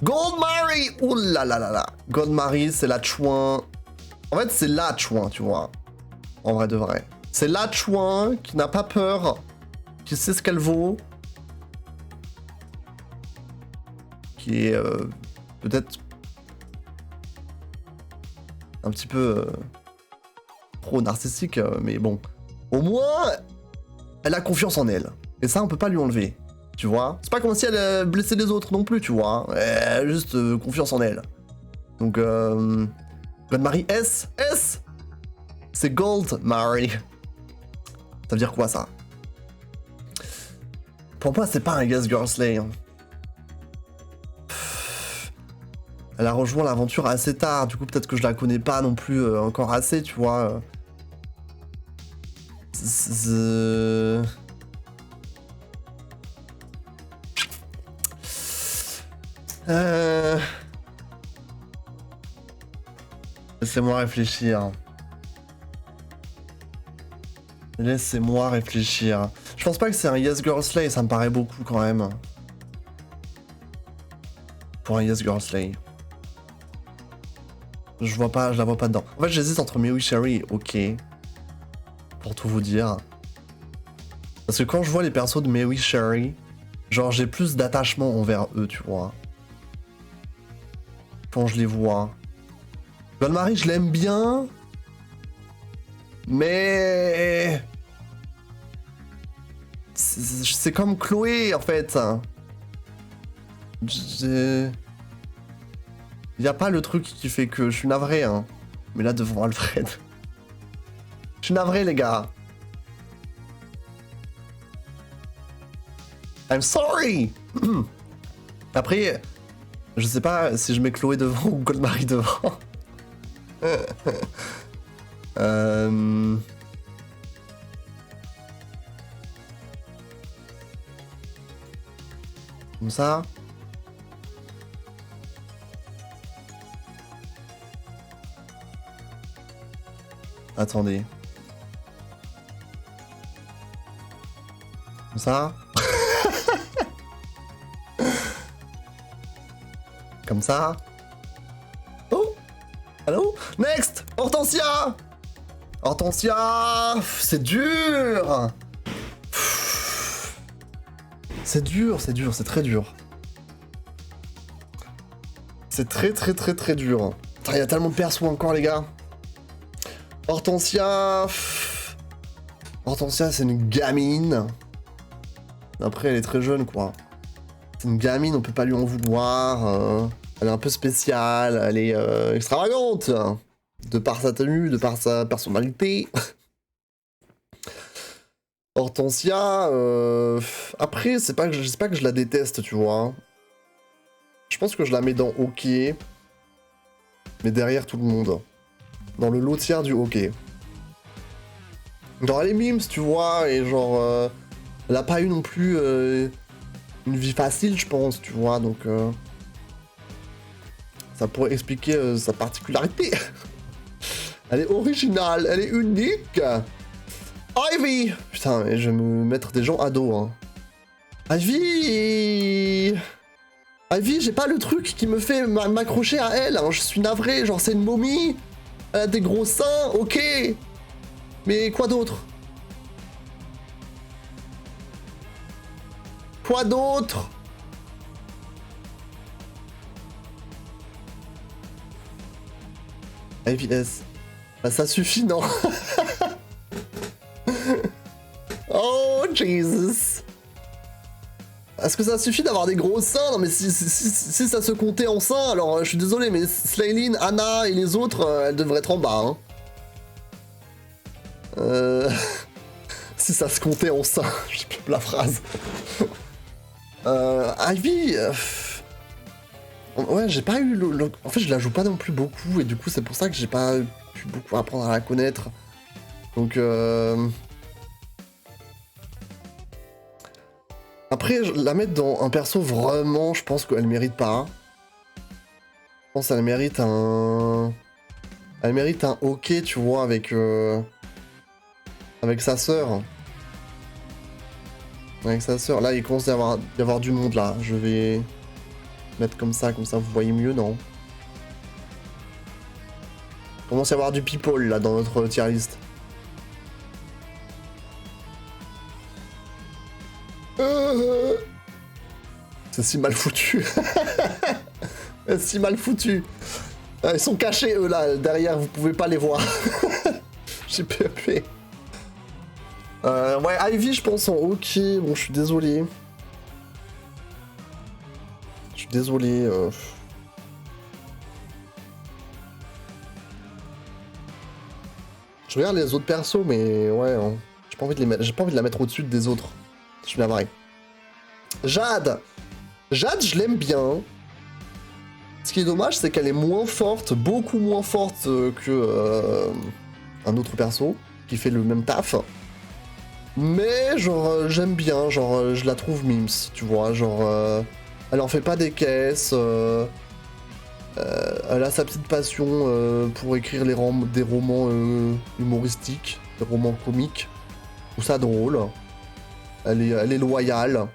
Gold Mary! Ouh là là là là! Gold Mary, c'est la chouin. En fait, c'est la chouin, tu vois. En vrai de vrai. C'est la chouin qui n'a pas peur, qui sait ce qu'elle vaut, qui est peut-être un petit peu trop narcissique, mais bon. Au moins, elle a confiance en elle. Et ça, on peut pas lui enlever. Tu vois? C'est pas comme si elle blessait les autres non plus, tu vois. Elle a juste confiance en elle. Donc, Gold Mary S. C'est Gold Mary. Ça veut dire quoi, ça? Pour moi, c'est pas un Yes Girl Slay. Hein. Elle a rejoint l'aventure assez tard, du coup peut-être que je la connais pas non plus encore assez, tu vois. Laissez-moi réfléchir. Laissez-moi réfléchir. Je pense pas que c'est un Yes Girl Slay, ça me paraît beaucoup quand même. Pour un Yes Girl Slay. Je la vois pas dedans. En fait, j'hésite entre Mewi Sherry et OK. Pour tout vous dire. Parce que quand je vois les persos de Mewi Sherry, genre j'ai plus d'attachement envers eux, tu vois. Quand je les vois. Gold Mary, je l'aime bien. Mais... c'est comme Chloé, en fait. Y a pas le truc qui fait que je suis navré, hein. Mais là, devant Alfred... je suis navré, les gars. I'm sorry. Après, je sais pas si je mets Chloé devant ou Gold Mary devant. Comme ça. Attendez. Comme ça. Comme ça. Oh. Allô. Next. Hortensia. Hortensia. C'est dur. C'est dur, c'est dur, c'est très dur. C'est très dur. Il y a tellement de persos encore, les gars. Hortensia... Hortensia, c'est une gamine. Après, elle est très jeune, quoi. C'est une gamine, on peut pas lui en vouloir. Elle est un peu spéciale, elle est extravagante. De par sa tenue, de par sa personnalité. Hortensia... Après, c'est pas que je la déteste, tu vois. Je pense que je la mets dans OK. Mais derrière tout le monde. Dans le lot tiers du OK. Genre elle est mimes, tu vois, et genre... elle a pas eu non plus une vie facile, je pense, tu vois, donc... ça pourrait expliquer sa particularité. Elle est originale, elle est unique. Ivy. Putain, je vais me mettre des gens à dos, hein. Ivy. Ivy, j'ai pas le truc qui me fait m'accrocher à elle, hein. Je suis navré, genre c'est une momie. Elle a des gros seins, ok. Mais quoi d'autre? Quoi d'autre? Ivy S. Bah, ça suffit, non? Oh, Jesus. Est-ce que ça suffit d'avoir des gros seins? Non, mais si ça se comptait en seins, alors je suis désolé, mais Slaylin, Anna et les autres, elles devraient être en bas. Hein. Si ça se comptait en seins, je sais plus la phrase. Ivy... Ouais, j'ai pas eu En fait, je la joue pas non plus beaucoup, et du coup, c'est pour ça que j'ai pas pu beaucoup apprendre à la connaître. Donc, Après, la mettre dans un perso, vraiment, je pense qu'elle mérite pas. Je pense qu'elle mérite un... Elle mérite un OK, tu vois, avec... Avec sa sœur. Avec sa sœur. Là, il commence à y avoir du monde, là. Je vais... mettre comme ça vous voyez mieux, non? Il commence à y avoir du people, là, dans notre tier list. C'est si mal foutu. C'est si mal foutu. Ils sont cachés, eux, là, derrière, vous pouvez pas les voir. J'ai PEP. Ouais, Ivy, je pense en OK. Bon, je suis désolé. Je suis désolé. Je regarde les autres persos, mais ouais, hein. J'ai pas envie de les mettre. J'ai pas envie de la mettre au-dessus des autres. Je suis navré. Jade. Jade, je l'aime bien. Ce qui est dommage, c'est qu'elle est moins forte, beaucoup moins forte que un autre perso qui fait le même taf. Mais genre, j'aime bien, genre, je la trouve mimes, tu vois, genre, elle en fait pas des caisses, elle a sa petite passion pour écrire des romans humoristiques, des romans comiques, je trouve ça drôle, elle est loyale,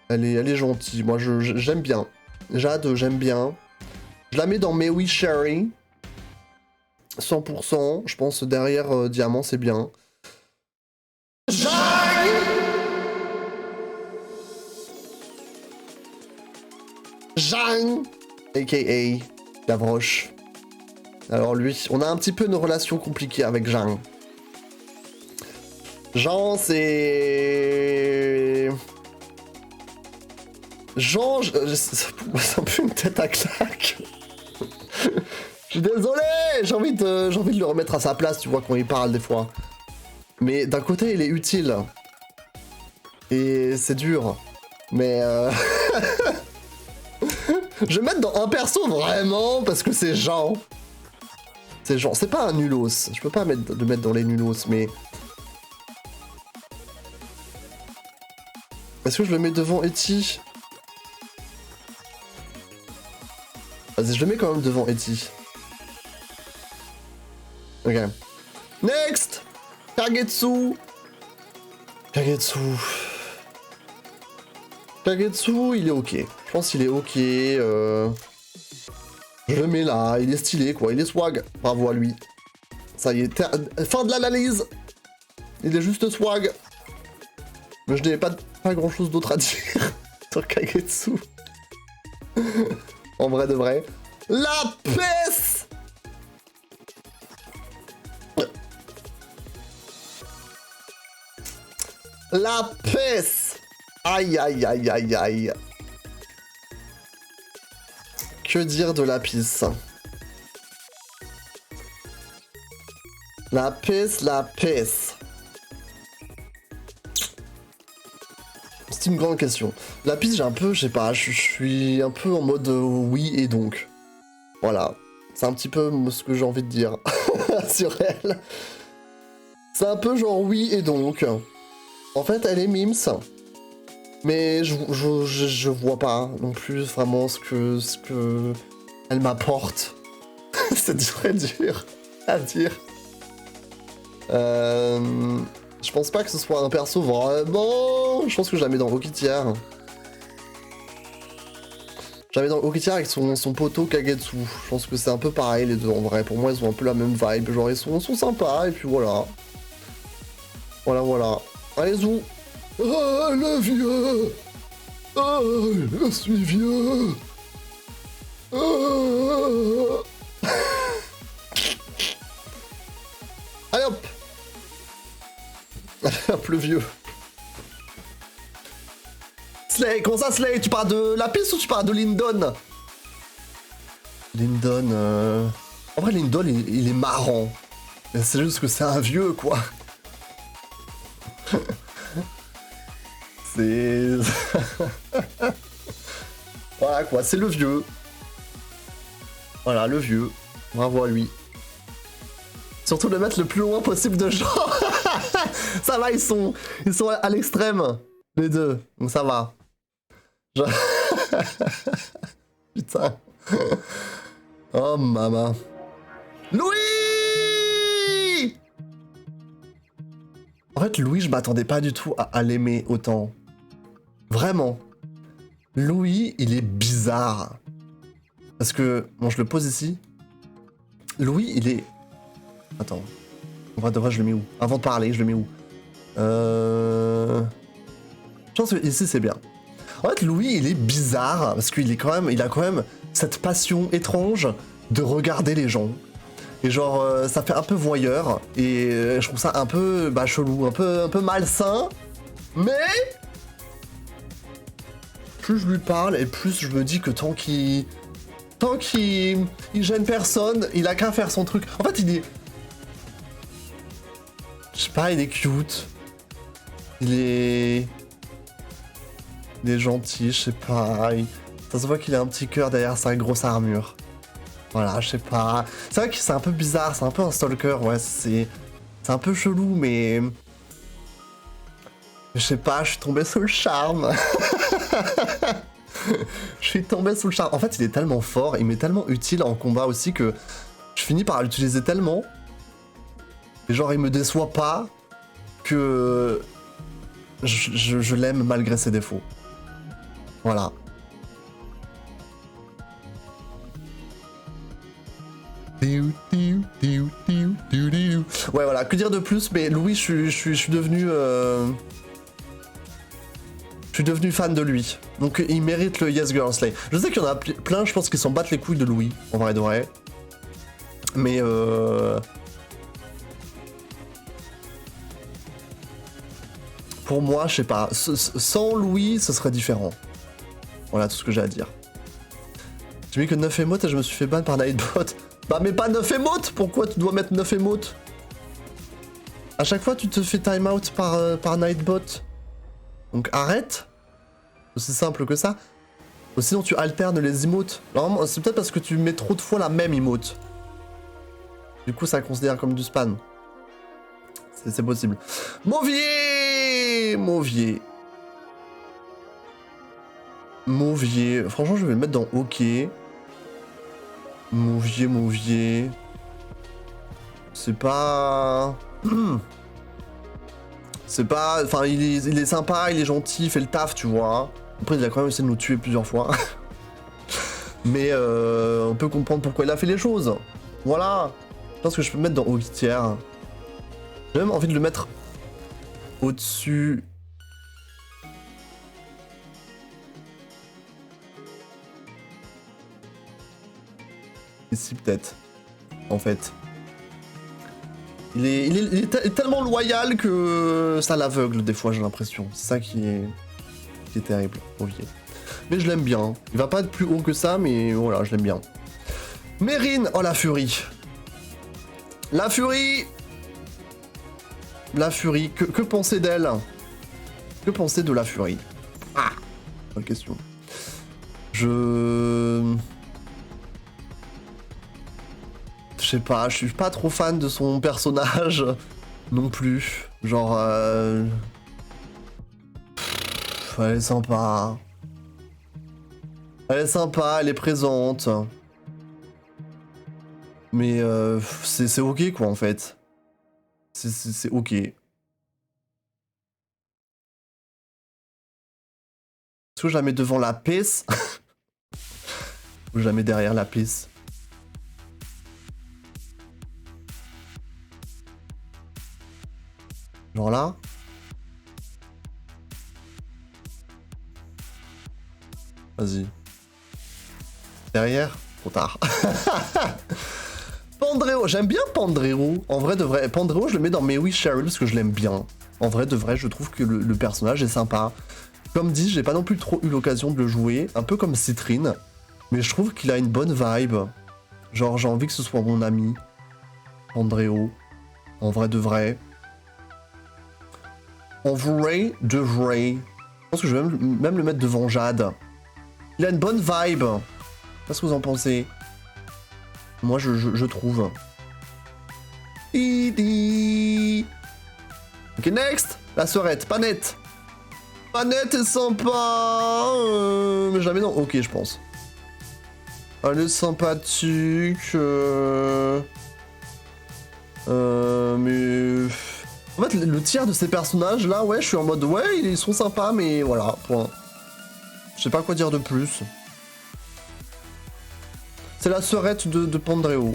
elle est gentille, moi j'aime bien, Jade, j'aime bien, je la mets dans May We Sherry, 100%, je pense derrière Diamant c'est bien. Jean, a.k.a. Gavroche. Alors lui, on a un petit peu une relation compliquée avec Jean. Jean, c'est... Jean, c'est un peu une tête à claque. Je suis désolé, j'ai envie de le remettre à sa place, tu vois, quand il parle des fois. Mais d'un côté, il est utile. Et c'est dur. Mais je vais mettre dans un perso vraiment parce que c'est Jean. C'est Jean. C'est pas un nulos. Je peux pas le mettre dans les nulos, mais... Est-ce que je le mets devant Eti? Vas-y, je le mets quand même devant Eti. Ok. Next. Kagetsu. Kagetsu, il est ok. Je pense qu'il est ok. Je le mets là, il est stylé quoi, il est swag. Bravo à lui. Ça y est, fin de l'analyse. Il est juste swag. Mais je n'ai pas grand chose d'autre à dire sur Kagetsu. En vrai de vrai. La peste. La peste. Aïe aïe aïe aïe aïe. Que dire de Lapis? Lapis. C'est une grande question. Lapis, j'ai un peu, je sais pas, je suis un peu en mode oui et donc. Voilà. C'est un petit peu ce que j'ai envie de dire sur elle. C'est un peu genre oui et donc. En fait, elle est mimes. Mais je vois pas non plus vraiment ce que elle m'apporte. C'est très dur à dire. Je pense pas que ce soit un perso vraiment. Je pense que je la mets dans Rokitière. Je la mets dans Rokitière avec son poteau Kagetsu. Je pense que c'est un peu pareil les deux en vrai. Pour moi, ils ont un peu la même vibe. Genre, ils sont sympas et puis voilà. Voilà. Allez, zou. Ah, le vieux. Ah, je suis vieux. Ah. Allez hop. Hop le vieux. Slay, comment ça Slay? Tu parles de Lapis ou tu parles de Lindon? Lindon, en vrai Lindon il est marrant. C'est juste que c'est un vieux quoi. C'est... Voilà quoi, c'est le vieux. Voilà, le vieux. Bravo à lui. Surtout le mettre le plus loin possible de gens. Ça va, ils sont à l'extrême, les deux. Donc ça va. Putain. Oh maman. Louis! En fait, Louis, je m'attendais pas du tout à l'aimer autant. Vraiment. Louis, il est bizarre. Parce que... Bon, je le pose ici. Louis, il est... Attends. En vrai, de vrai, je le mets où? Avant de parler, je le mets où? Je pense que ici, c'est bien. En fait, Louis, il est bizarre. Parce qu'il est il a quand même cette passion étrange de regarder les gens. Et genre, ça fait un peu voyeur. Et je trouve ça un peu chelou, un peu malsain. Mais... plus je lui parle et plus je me dis que tant qu'il gêne personne, il a qu'à faire son truc. En fait, il est... Je sais pas, il est cute. Il est gentil, je sais pas. Ça se voit qu'il a un petit cœur derrière sa grosse armure. Voilà, je sais pas. C'est vrai que c'est un peu bizarre, c'est un peu un stalker, ouais, c'est un peu chelou, mais... Je sais pas, je suis tombé sous le charme. Je suis tombé sous le charme. En fait, il est tellement fort, il m'est tellement utile en combat aussi que je finis par l'utiliser tellement. Et genre, il me déçoit pas que je l'aime malgré ses défauts. Voilà. Ouais, voilà, que dire de plus, mais Louis, je suis devenu... Je suis devenu fan de lui. Donc il mérite le Yes Girl Slay. Je sais qu'il y en a plein, je pense, qui s'en battent les couilles de Louis, en vrai de vrai. Mais pour moi, je sais pas. Sans Louis, ce serait différent. Voilà tout ce que j'ai à dire. J'ai mis que 9 émotes et je me suis fait ban par Nightbot. Bah mais pas 9 émotes. Pourquoi tu dois mettre 9 émotes? À chaque fois, tu te fais timeout par Nightbot. Donc arrête. Aussi simple que ça. Ou sinon tu alternes les emotes. Normalement, c'est peut-être parce que tu mets trop de fois la même emote. Du coup, ça considère comme du spam. C'est possible. Mauvier. Franchement, je vais le mettre dans OK. Mauvier. C'est pas... C'est pas... Enfin, il est sympa, il est gentil, il fait le taf, tu vois. Après, il a quand même essayé de nous tuer plusieurs fois. Mais on peut comprendre pourquoi il a fait les choses. Voilà. Je pense que je peux me mettre dans Augitière. J'ai même envie de le mettre au-dessus. Ici, peut-être. En fait. Il est tellement loyal que ça l'aveugle, des fois, j'ai l'impression. C'est ça qui est terrible. Ok. Mais je l'aime bien. Il va pas être plus haut que ça, mais voilà, je l'aime bien. Mérine. Oh, la furie. La furie. La furie. Que penser d'elle? Que penser de la furie? Ah, bonne question. Je sais pas, je suis pas trop fan de son personnage non plus. Genre, elle est sympa. Elle est sympa, elle est présente. Mais c'est ok quoi en fait. C'est ok. Est-ce que je la mets devant la pisse? Ou je la mets derrière la pisse? Genre là? Vas-y. Derrière? Trop tard. Pandreo, j'aime bien Pandreo. En vrai de vrai, Pandreo, je le mets dans May We Cheryl parce que je l'aime bien. En vrai de vrai, je trouve que le personnage est sympa. Comme dit, j'ai pas non plus trop eu l'occasion de le jouer. Un peu comme Citrine. Mais je trouve qu'il a une bonne vibe. Genre, j'ai envie que ce soit mon ami. Pandreo. En vrai de vrai. En vrai de vrai. Je pense que je vais même le mettre devant Jade. Il a une bonne vibe. Qu'est-ce que vous en pensez? Moi, je trouve. Ok, next. La sœurette, Panette. Panette est sympa. Mais je la mets dans ok, je pense. Elle est sympathique. Mais... En fait, le tiers de ces personnages, là, ouais, je suis en mode... Ouais, ils sont sympas, mais voilà, point. Je sais pas quoi dire de plus. C'est la sœurette de Pandreo.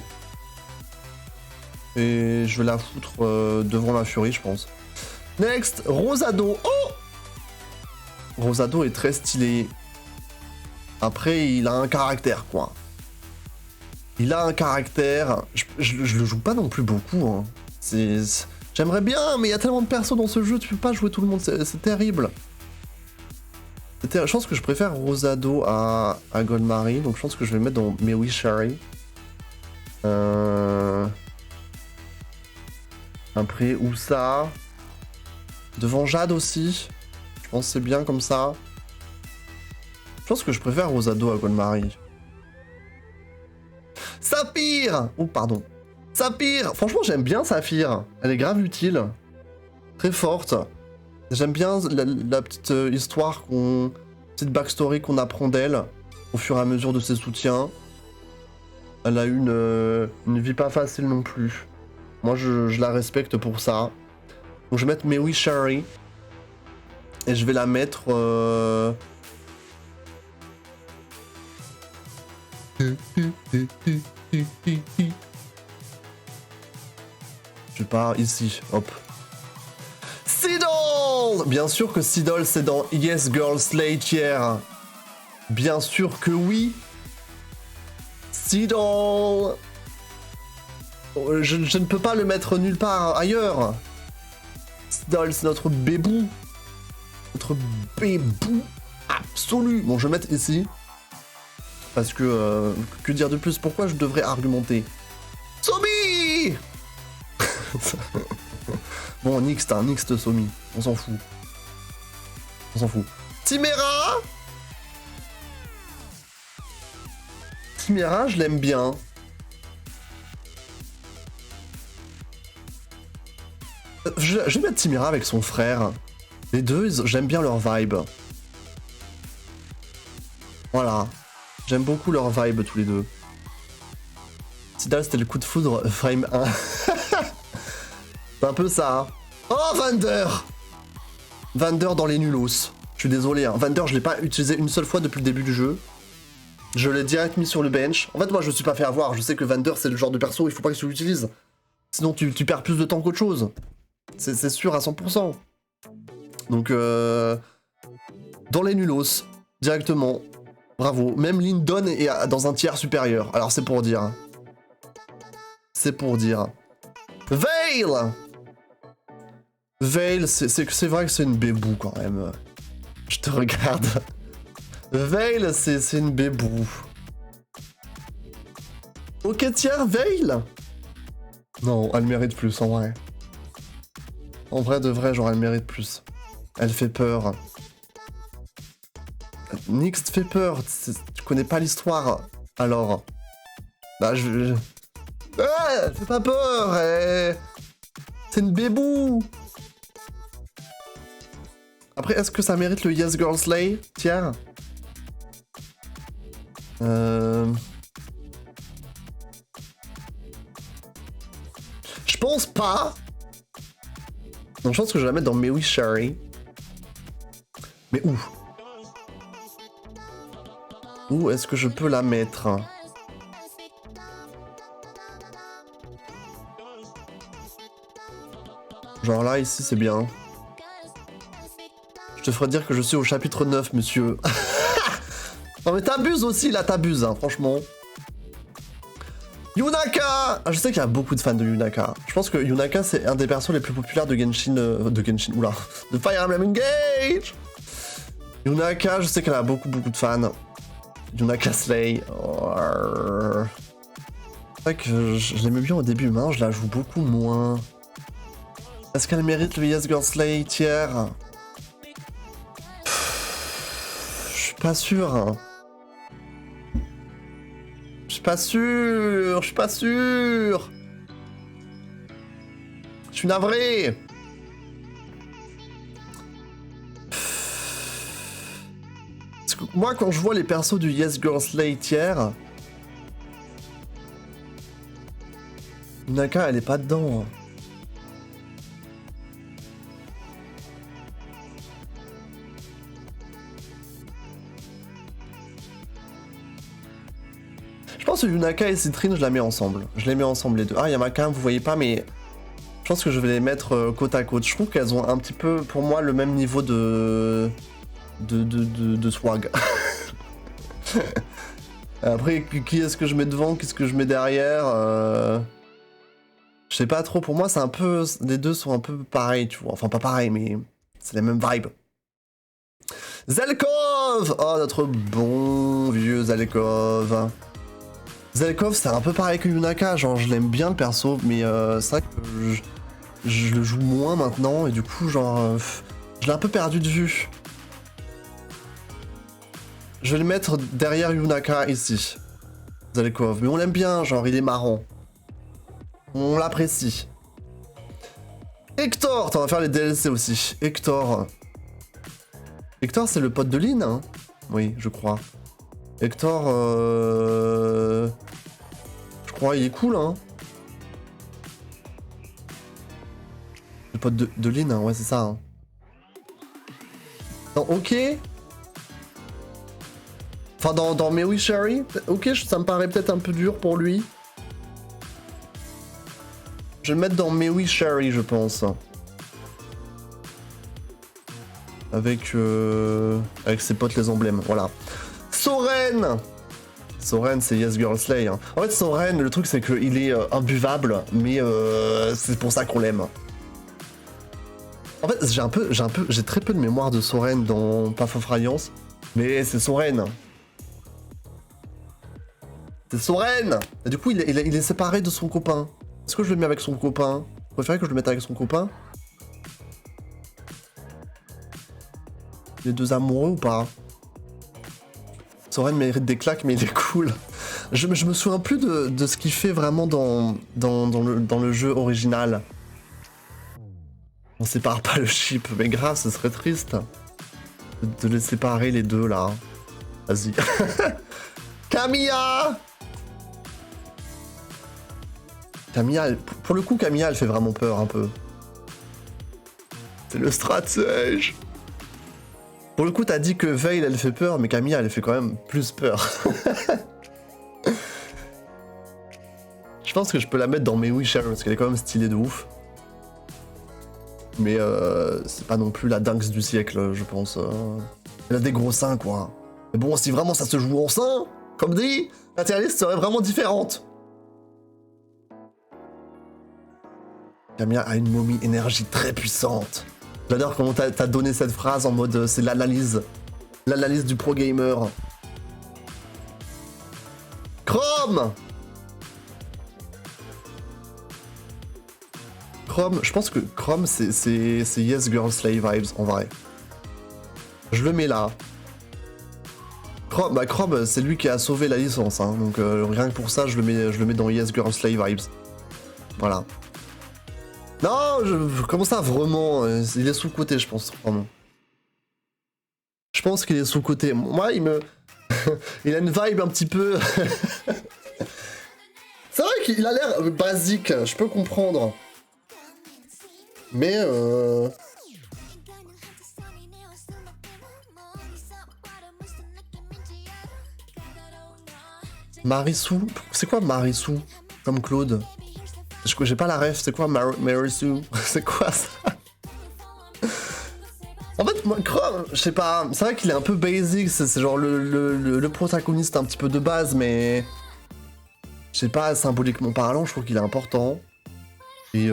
Et je vais la foutre devant la furie, je pense. Next, Rosado. Oh! Rosado est très stylé. Après, il a un caractère, quoi. Il a un caractère. Je le joue pas non plus beaucoup. Hein. J'aimerais bien, mais il y a tellement de persos dans ce jeu, tu peux pas jouer tout le monde, c'est terrible. Je pense que je préfère Rosado à Goldmarie, donc je pense que je vais le mettre dans May We Cheryl. Après, où ça? Devant Jade aussi. Je pense que c'est bien comme ça. Je pense que je préfère Rosado à Goldmarie. Saphir! Oh, pardon. Saphir! Franchement, j'aime bien Saphir. Elle est grave utile. Très forte. J'aime bien la petite histoire petite backstory qu'on apprend d'elle au fur et à mesure de ses soutiens. Elle a eu une vie pas facile non plus. Moi, je la respecte pour ça. Donc, je vais mettre May We Cheryl. Et je vais la mettre... Je sais pas, ici, hop. Sidol! Bien sûr que Sidol, c'est dans Yes Girl Slayer. Bien sûr que oui. Sidol! Je ne peux pas le mettre nulle part ailleurs. Sidol, c'est notre bébou. Notre bébou absolu. Bon, je vais mettre ici. Parce que... que dire de plus? Pourquoi je devrais argumenter? Somi! Bon, Nixt, hein, Nixt Somi. On s'en fout. On s'en fout. Timéra! Timéra, je l'aime bien. Je vais mettre Timéra avec son frère. Les deux, j'aime bien leur vibe. Voilà. J'aime beaucoup leur vibe, tous les deux. Sidal, c'était le coup de foudre, frame 1. C'est un peu ça. Hein. Oh, Vander! Vander dans les nulos. Je suis désolé, hein. Vander, je l'ai pas utilisé une seule fois depuis le début du jeu. Je l'ai direct mis sur le bench. En fait, moi, je me suis pas fait avoir. Je sais que Vander, c'est le genre de perso, il faut pas que tu l'utilises. Sinon, tu perds plus de temps qu'autre chose. C'est sûr à 100%. Donc, dans les nulos, directement. Bravo. Même Lindon est dans un tiers supérieur. Alors, c'est pour dire. C'est pour dire. Veil! Veil, c'est vrai que c'est une bébou quand même. Je te regarde. Veil, c'est une bébou. Ok, tiens, Veil. Non, elle mérite plus, en vrai. En vrai de vrai, genre, elle mérite plus. Elle fait peur. Nyx te fait peur. Tu connais pas l'histoire. Alors. Bah, elle fait pas peur. C'est une bébou. Après, est-ce que ça mérite le Yes Girl Slay, tiens? Je pense pas. Donc je pense que je vais la mettre dans Mary Sherry. Mais où? Où est-ce que je peux la mettre? Genre là, ici, c'est bien. Je te ferai dire que je suis au chapitre 9, monsieur. Non mais t'abuses aussi, là, t'abuses, hein, franchement. Yunaka! Je sais qu'il y a beaucoup de fans de Yunaka. Je pense que Yunaka, c'est un des persos les plus populaires de Genshin... oula. De Fire Emblem Engage! Yunaka, je sais qu'elle a beaucoup de fans. Yunaka Slay. Oh. C'est vrai que je l'aimais bien au début, mais maintenant je la joue beaucoup moins. Est-ce qu'elle mérite le Yes Girl Slay tiers? Je suis pas sûr. Hein. Je suis pas sûr. Je suis pas sûr. Je suis navré. Parce que moi, quand je vois les persos du Yes Girl Slay tiers, Naka, elle est pas dedans. Je pense que Yunaka et Citrine, je la mets ensemble. Je les mets ensemble les deux. Ah, il y a Maka, vous voyez pas, mais je pense que je vais les mettre côte à côte. Je trouve qu'elles ont un petit peu, pour moi, le même niveau de swag. Après, qui est-ce que je mets devant, qu'est-ce que je mets derrière Je sais pas trop. Pour moi, c'est un peu, les deux sont un peu pareils, tu vois. Enfin, pas pareil, mais c'est la même vibe. Zelkov! Oh, notre bon vieux Zelkov. Zelkov, c'est un peu pareil que Yunaka, genre je l'aime bien le perso, mais c'est vrai que je le joue moins maintenant, et du coup, genre, je l'ai un peu perdu de vue. Je vais le mettre derrière Yunaka ici, Zelkov, mais on l'aime bien, genre il est marrant. On l'apprécie. Hector, on va faire les DLC aussi. Hector. Hector, c'est le pote de Lynn, hein? Oui, je crois. Hector, je crois il est cool, hein. Le pote de Lynn, hein, ouais, c'est ça. Hein. Non, ok. Enfin, dans Mary Sherry, ok, ça me paraît peut-être un peu dur pour lui. Je vais le mettre dans Mary Sherry, je pense. Avec ses potes les emblèmes, voilà. Soren! Soren, c'est Yes Girl Slay. Hein. En fait, Soren, le truc, c'est qu'il est imbuvable, mais c'est pour ça qu'on l'aime. En fait, j'ai très peu de mémoire de Soren dans Path of Radiance, mais c'est Soren. C'est Soren! Et du coup, il est séparé de son copain. Est-ce que je le mets avec son copain? Vous préférez que je le mette avec son copain? Les deux amoureux ou pas? Soren mérite des claques, mais il est cool. Je me souviens plus de ce qu'il fait vraiment dans le jeu original. On sépare pas le chip, mais grave, ce serait triste de les séparer les deux là. Vas-y. Camilla! Camilla, pour le coup, Camilla, elle fait vraiment peur un peu. C'est le stratège. Pour le coup, t'as dit que Veil, elle fait peur, mais Camilla, elle fait quand même plus peur. Je pense que je peux la mettre dans mes Wisher, parce qu'elle est quand même stylée de ouf. Mais c'est pas non plus la dingue du siècle, je pense. Elle a des gros seins, quoi. Mais bon, si vraiment ça se joue en seins, comme dit, la tier list serait vraiment différente. Camilla a une momie énergie très puissante. J'adore comment t'as donné cette phrase en mode c'est l'analyse. L'analyse du pro gamer. Chrome! Chrome, je pense que Chrome c'est Yes Girl Slay vibes en vrai. Je le mets là. Chrome c'est lui qui a sauvé la licence, hein, donc rien que pour ça je le mets dans Yes Girl Slay vibes. Voilà. Non, comment ça vraiment? Il est sous-côté, je pense, vraiment. Je pense qu'il est sous-côté. Moi, il a une vibe un petit peu... C'est vrai qu'il a l'air basique, je peux comprendre. Mais Marissou? C'est quoi Marissou? Comme Claude? J'ai pas la ref, c'est quoi Marissou? C'est quoi ça? En fait, moi, Chrome, je sais pas, c'est vrai qu'il est un peu basic, c'est genre le protagoniste un petit peu de base, mais... Je sais pas, symboliquement parlant, je trouve qu'il est important. Et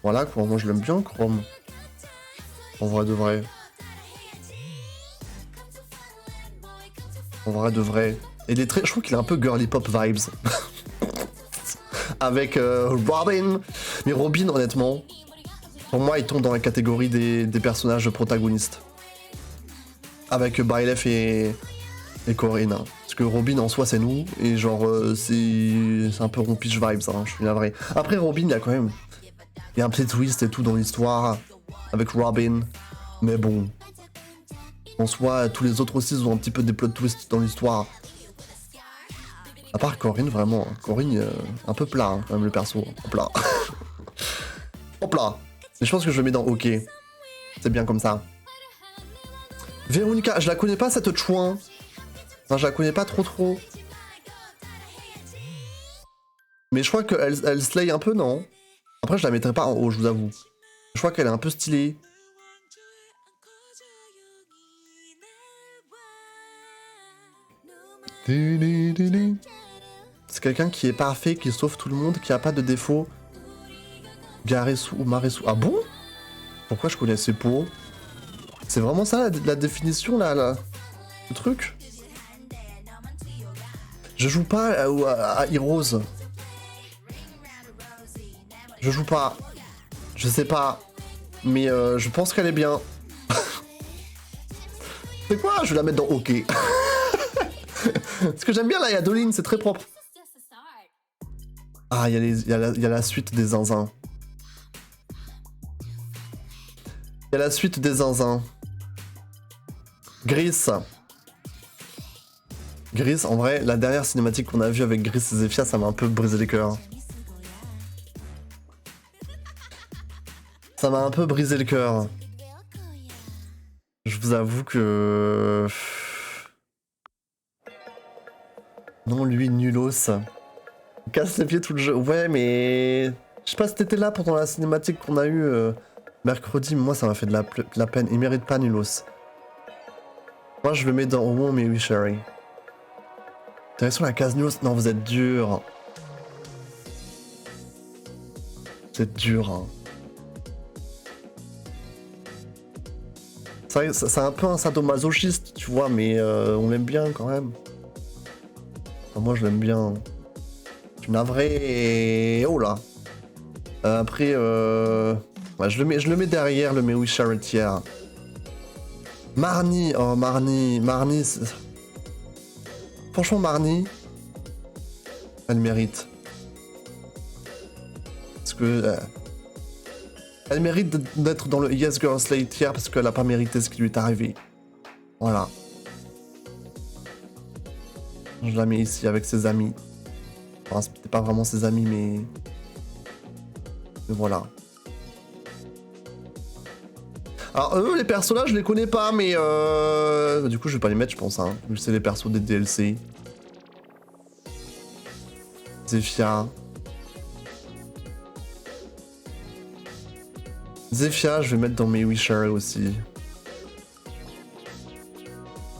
voilà quoi, moi je l'aime bien Chrome. En vrai de vrai. En vrai de vrai. Et je trouve qu'il est un peu girly pop vibes. Avec Robin. Mais Robin, honnêtement, pour moi, il tombe dans la catégorie des personnages protagonistes. Avec Byleth et Corinne. Parce que Robin, en soi, c'est nous. Et genre, c'est un peu rompiche vibes, hein, je suis navré. Après, Robin, il y a quand même... Il y a un petit twist et tout dans l'histoire. Avec Robin. Mais bon... En soi, tous les autres aussi, ils ont un petit peu des plot twists dans l'histoire. À part Corinne, vraiment. Corinne, un peu plat, hein, quand même, le perso. Plat. Hop là. Mais je pense que je le mets dans OK. C'est bien comme ça. Véronica, je la connais pas, cette chouin. Enfin, je la connais pas trop. Mais je crois qu'elle slay un peu, non? Après, je la mettrai pas en haut, je vous avoue. Je crois qu'elle est un peu stylée. C'est quelqu'un qui est parfait, qui sauve tout le monde, qui a pas de défaut. Garesu ou Maresu. Ah bon? Pourquoi je connais ces pots? C'est vraiment ça la définition là, le truc? Je joue pas à Heroes. Je joue pas. Je sais pas. Mais je pense qu'elle est bien. C'est quoi? Je vais la mettre dans OK. Ce que j'aime bien là, il y a Dolin, c'est très propre. Ah, il y a la suite des zinzins. Il y a la suite des zinzins. Gris. Gris, en vrai, la dernière cinématique qu'on a vue avec Gris et Zephyr, ça m'a un peu brisé les cœurs. Ça m'a un peu brisé le cœur. Je vous avoue que... Non, lui, nulos. Il casse les pieds tout le jeu. Ouais, mais... Je sais pas si t'étais là pendant la cinématique qu'on a eue mercredi, mais moi, ça m'a fait de la peine. Il mérite pas nulos. Moi, je le mets dans au moins mes Wishery. Direction la case nulos. Non, vous êtes dur. Vous êtes dur, hein. C'est un peu un sadomasochiste, tu vois, mais on l'aime bien quand même. Enfin, moi, je l'aime bien. Je suis navré et... Oh là. Après, ouais, je le mets derrière, le Mewi Charretière. Marnie, oh Marnie, franchement Marnie, elle mérite. Parce que... elle mérite d'être dans le Yes Girl Slay tier parce qu'elle a pas mérité ce qui lui est arrivé. Voilà. Je la mets ici avec ses amis. Enfin, c'était pas vraiment ses amis, mais voilà. Alors eux, les persos là, je les connais pas, mais du coup, je vais pas les mettre, je pense, hein, vu que c'est les persos des DLC. Zefia. Zefia, je vais mettre dans mes wishers aussi.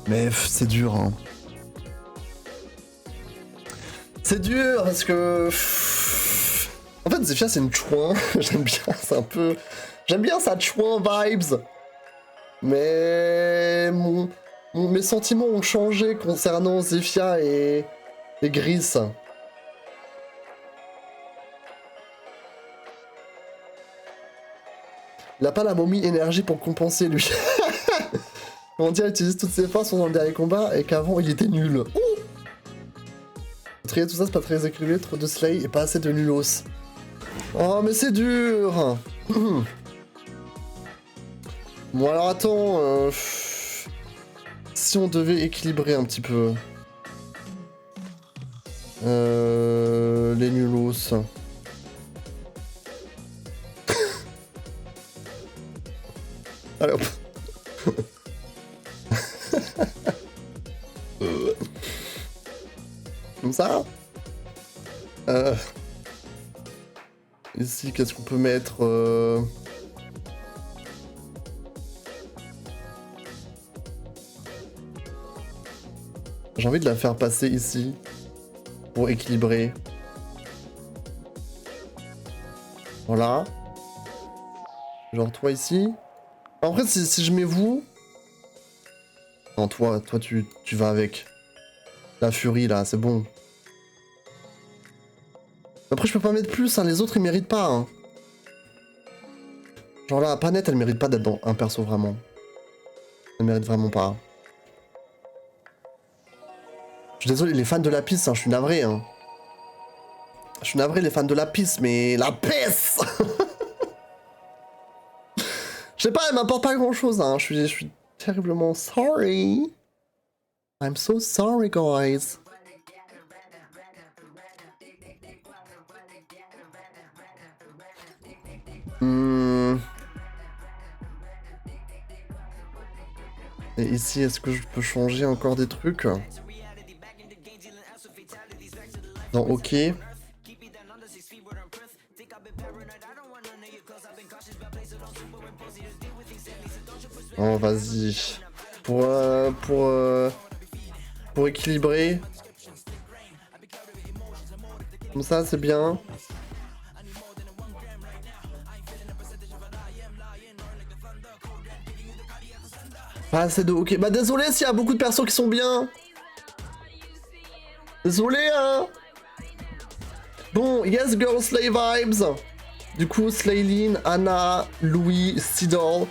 Mais c'est dur, hein. C'est dur parce que... En fait, Zefia, c'est une chouin. J'aime bien, c'est un peu... J'aime bien sa chouin vibes. Mais... Mes sentiments ont changé concernant Zefia et Gris. Il a pas la momie énergie pour compenser, lui. Comment dire, il utilise toutes ses forces dans le dernier combat et qu'avant, il était nul. Ouh. Trier tout ça, c'est pas très équilibré, trop de slay et pas assez de nulos. Oh, mais c'est dur. Bon, alors attends. Si on devait équilibrer un petit peu. Les nulos. Allez hop. Comme ça. Ici, qu'est-ce qu'on peut mettre J'ai envie de la faire passer ici. Pour équilibrer. Voilà. Genre toi ici. En fait, si je mets vous... Non, toi tu vas avec. La furie, là, c'est bon. Après, je peux pas mettre plus, hein. Les autres, ils méritent pas, hein. Genre là, Panette, elle mérite pas d'être dans un perso, vraiment. Elle mérite vraiment pas. Je suis désolé, les fans de la piste, hein, je suis navré, hein. Je suis navré, les fans de la piste, mais... La peste. Je sais pas, elle m'apporte pas grand-chose, hein. Je suis terriblement sorry. I'm so sorry, guys. Et ici, est-ce que je peux changer encore des trucs? Non, ok. Oh, vas-y. Pour équilibrer. Comme ça, c'est bien. Pas assez de... Ok, bah désolé s'il y a beaucoup de persos qui sont bien. Désolé, hein. Bon, Yes Girl Slay Vibes. Du coup, Slaylin, Anna, Louis, Sidol.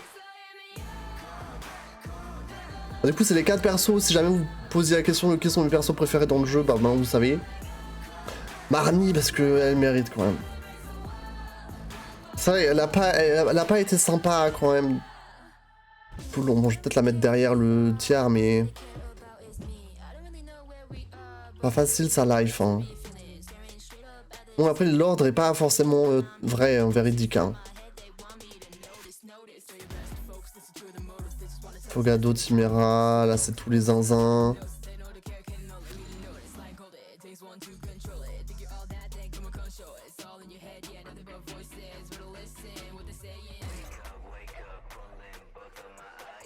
Du coup, c'est les 4 persos. Si jamais vous posiez la question de quels sont mes persos préférés dans le jeu, bah maintenant vous savez. Marnie, parce qu'elle mérite quand même. C'est vrai, elle a pas été sympa quand même. Tout le long. Bon, je vais peut-être la mettre derrière le tiers, mais... Pas facile sa life, hein. Bon, après, l'ordre est pas forcément vrai, hein, véridique, hein. Fogado, Timera, là c'est tous les zinzins.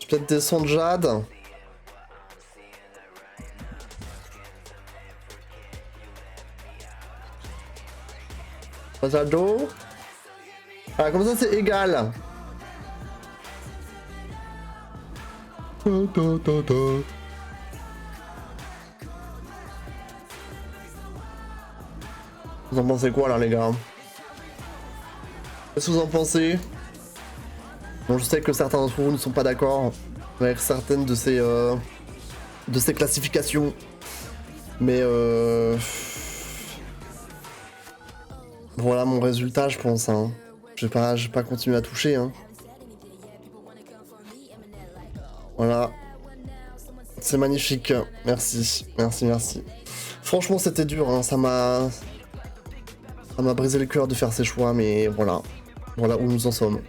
Je peux peut-être descendre Jade. Jado. Ah, comme ça c'est égal. Vous en pensez quoi là les gars? Qu'est-ce que vous en pensez? Bon, je sais que certains d'entre vous ne sont pas d'accord avec certaines de ces classifications. Mais voilà mon résultat, je pense, hein. Je vais pas continuer à toucher, hein. Voilà. C'est magnifique. Merci. Merci, merci. Franchement, c'était dur, hein. Ça m'a brisé le cœur de faire ces choix, mais voilà. Voilà où nous en sommes.